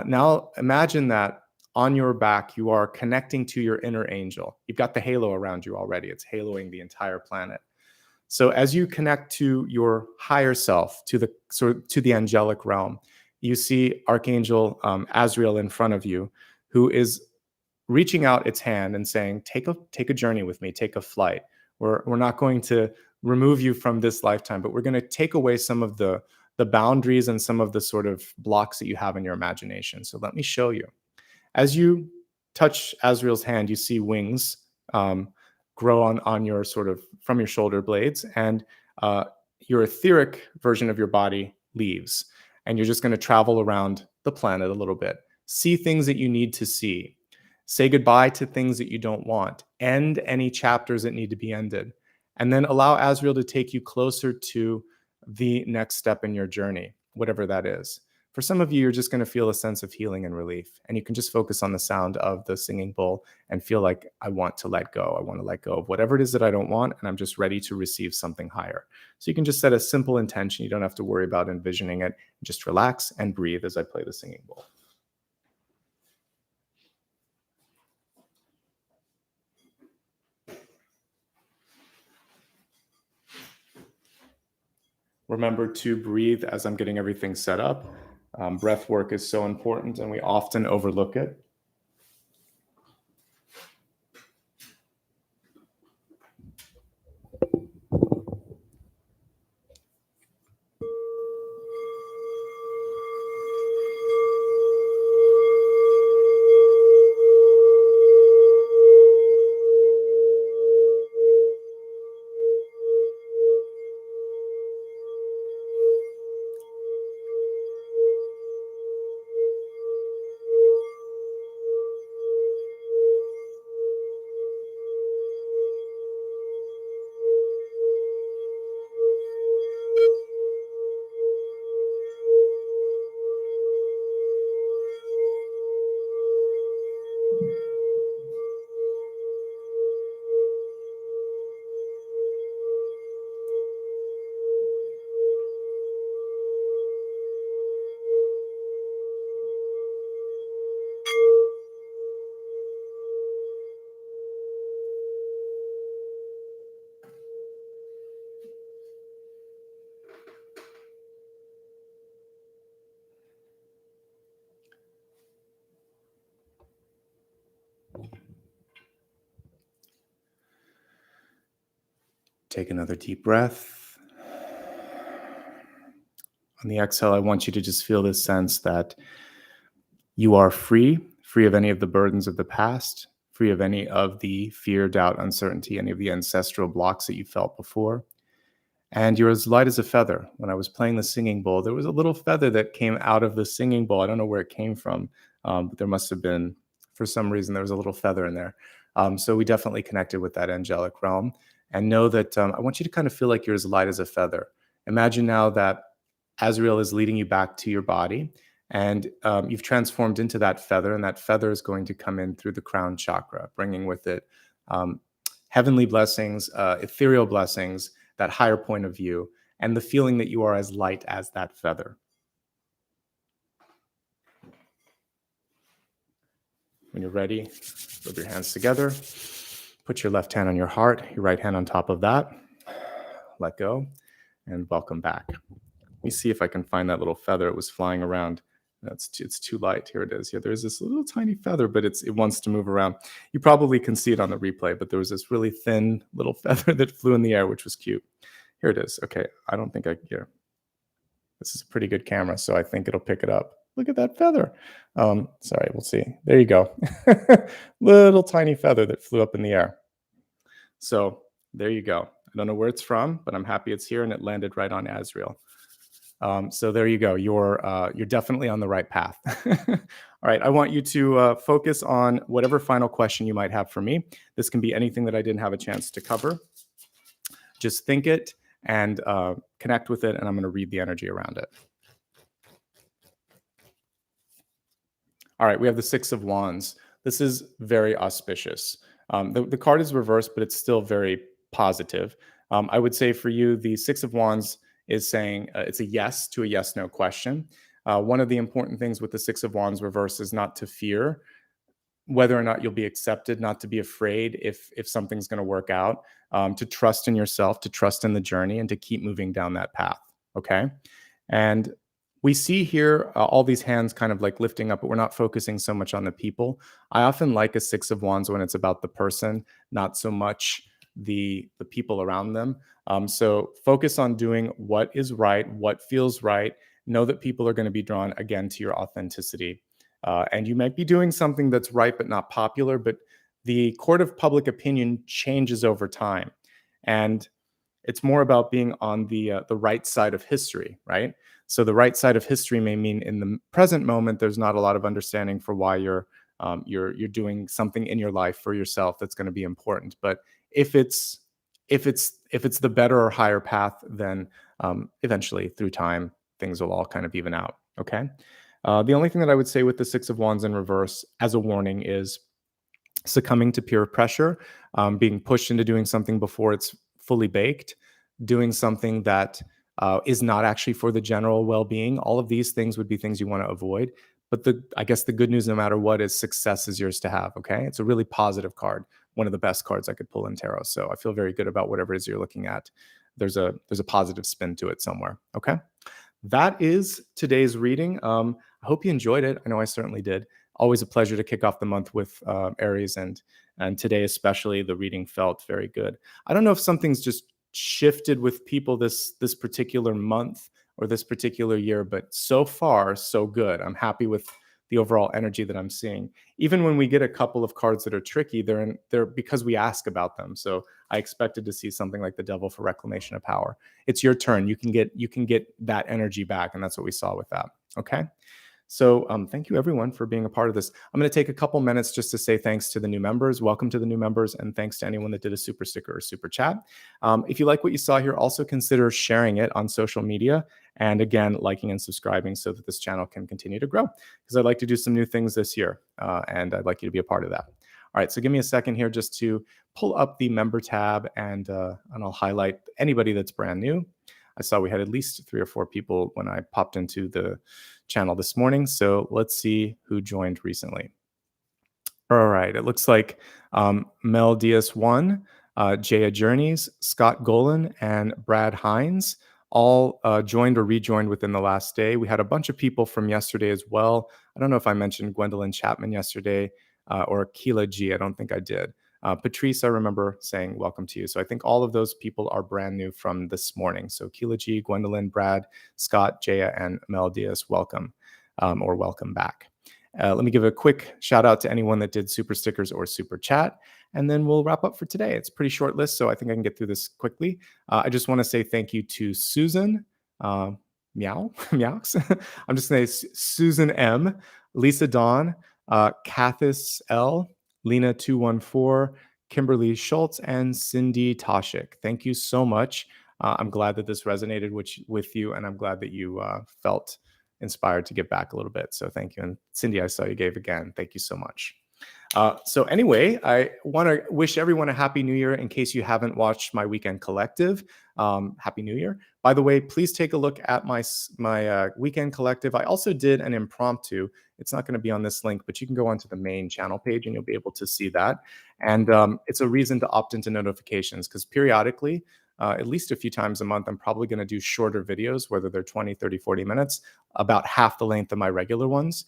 Now imagine that on your back, you are connecting to your inner angel. You've got the halo around you already. It's haloing the entire planet. So as you connect to your higher self, to the angelic realm, you see Archangel Azrael in front of you, who is reaching out its hand and saying, take a journey with me, take a flight. We're not going to remove you from this lifetime, but we're going to take away some of the boundaries and some of the sort of blocks that you have in your imagination. So let me show you. As you touch Azrael's hand, you see wings grow on your sort of from your shoulder blades, and your etheric version of your body leaves. And you're just going to travel around the planet a little bit. See things that you need to see. Say goodbye to things that you don't want. End any chapters that need to be ended. And then allow Azrael to take you closer to the next step in your journey, whatever that is. For some of you, you're just going to feel a sense of healing and relief. And you can just focus on the sound of the singing bowl and feel like, I want to let go. I want to let go of whatever it is that I don't want. And I'm just ready to receive something higher. So you can just set a simple intention. You don't have to worry about envisioning it. Just relax and breathe as I play the singing bowl. Remember to breathe as I'm getting everything set up. Breath work is so important and we often overlook it. Take another deep breath. On the exhale, I want you to just feel this sense that you are free of any of the burdens of the past, free of any of the fear, doubt, uncertainty, any of the ancestral blocks that you felt before. And you're as light as a feather. When I was playing the singing bowl, there was a little feather that came out of the singing bowl. I don't know where it came from, but there must have been, for some reason, there was a little feather in there. So we definitely connected with that angelic realm. And know that I want you to kind of feel like you're as light as a feather. Imagine now that Azrael is leading you back to your body, and you've transformed into that feather, and that feather is going to come in through the crown chakra, bringing with it heavenly blessings, ethereal blessings, that higher point of view, and the feeling that you are as light as that feather. When you're ready, rub your hands together. Put your left hand on your heart, your right hand on top of that. Let go, and welcome back. Let me see if I can find that little feather. It was flying around. It's too light. Here it is. Yeah, there's this little tiny feather, but it wants to move around. You probably can see it on the replay, but there was this really thin little feather that flew in the air, which was cute. Here it is. Okay, I don't think I can hear. This is a pretty good camera, so I think it'll pick it up. Look at that feather. Sorry, we'll see. There you go. Little tiny feather that flew up in the air. So there you go. I don't know where it's from, but I'm happy it's here, and it landed right on Azrael. So there you go. You're definitely on the right path. All right. I want you to focus on whatever final question you might have for me. This can be anything that I didn't have a chance to cover. Just think it and connect with it, and I'm going to read the energy around it. All right. We have the Six of Wands. This is very auspicious. The card is reversed, but it's still very positive. I would say for you, the Six of Wands is saying it's a yes to a yes-no question. One of the important things with the Six of Wands reverse is not to fear whether or not you'll be accepted, not to be afraid if something's going to work out, to trust in yourself, to trust in the journey, and to keep moving down that path, okay? And we see here all these hands kind of like lifting up, but we're not focusing so much on the people. I often like a Six of Wands when it's about the person, not so much the people around them. So focus on doing what is right, what feels right. Know that people are going to be drawn again to your authenticity. And you might be doing something that's right but not popular, but the court of public opinion changes over time. And it's more about being on the right side of history, right? So the right side of history may mean in the present moment, there's not a lot of understanding for why you're doing something in your life for yourself that's going to be important. But if it's the better or higher path, then eventually through time, things will all kind of even out, okay? The only thing that I would say with the Six of Wands in reverse as a warning is succumbing to peer pressure, being pushed into doing something before it's fully baked, doing something that is not actually for the general well-being. All of these things would be things you want to avoid. But I guess the good news, no matter what, is success is yours to have, okay? It's a really positive card, one of the best cards I could pull in tarot. So I feel very good about whatever it is you're looking at. There's a positive spin to it somewhere, okay? That is today's reading. I hope you enjoyed it. I know I certainly did. Always a pleasure to kick off the month with Aries, and today especially the reading felt very good. I don't know if something's just shifted with people this particular month or this particular year, but so far so good. I'm happy with the overall energy that I'm seeing. Even when we get a couple of cards that are tricky, they're because we ask about them. So I expected to see something like the Devil for Reclamation of Power. It's your turn. You can get that energy back, and that's what we saw with that. Okay. So thank you everyone for being a part of this. I'm going to take a couple minutes just to say thanks to the new members. Welcome to the new members, and thanks to anyone that did a super sticker or super chat. If you like what you saw here, also consider sharing it on social media, and again, liking and subscribing so that this channel can continue to grow, because I'd like to do some new things this year, and I'd like you to be a part of that. All right, so give me a second here just to pull up the member tab, and I'll highlight anybody that's brand new. I saw we had at least 3 or 4 people when I popped into the channel this morning. So let's see who joined recently. All right, it looks like Mel Diaz1, Jaya Journeys, Scott Golan, and Brad Hines all joined or rejoined within the last day. We had a bunch of people from yesterday as well. I don't know if I mentioned Gwendolyn Chapman yesterday or Keela G. I don't think I did. Patrice, I remember saying welcome to you. So I think all of those people are brand new from this morning. So Keela G, Gwendolyn, Brad, Scott, Jaya, and Mel Diaz, welcome or welcome back. Let me give a quick shout out to anyone that did super stickers or super chat, and then we'll wrap up for today. It's a pretty short list, so I think I can get through this quickly. I just want to say thank you to Susan, Meows. I'm just going to say Susan M, Lisa Dawn, Kathis L, Lena 214, Kimberly Schultz, and Cindy Toshik. Thank you so much. I'm glad that this resonated with you, and I'm glad that you felt inspired to give back a little bit. So thank you. And Cindy, I saw you gave again. Thank you so much. So anyway, I want to wish everyone a happy new year. In case you haven't watched my weekend collective, happy new year. By the way, please take a look at my weekend collective. I also did an impromptu. It's not going to be on this link, but you can go onto the main channel page and you'll be able to see that. And it's a reason to opt into notifications, because periodically, at least a few times a month, I'm probably going to do shorter videos, whether they're 20, 30, 40 minutes, about half the length of my regular ones,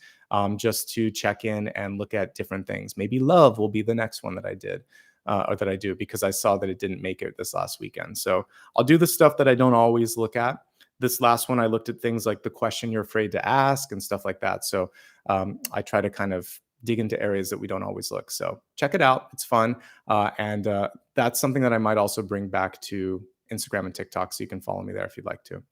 just to check in and look at different things. Maybe love will be the next one that I did or that I do, because I saw that it didn't make it this last weekend. So I'll do the stuff that I don't always look at. This last one, I looked at things like the question you're afraid to ask and stuff like that. So I try to kind of dig into areas that we don't always look. So check it out. It's fun. And that's something that I might also bring back to Instagram and TikTok. So you can follow me there if you'd like to.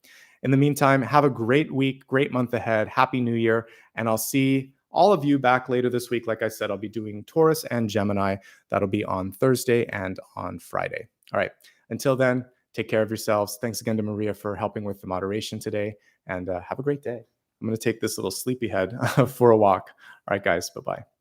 In the meantime, have a great week, great month ahead. Happy New Year. And I'll see all of you back later this week. Like I said, I'll be doing Taurus and Gemini. That'll be on Thursday and on Friday. All right. Until then, take care of yourselves. Thanks again to Maria for helping with the moderation today. And have a great day. I'm going to take this little sleepyhead for a walk. All right, guys. Bye-bye.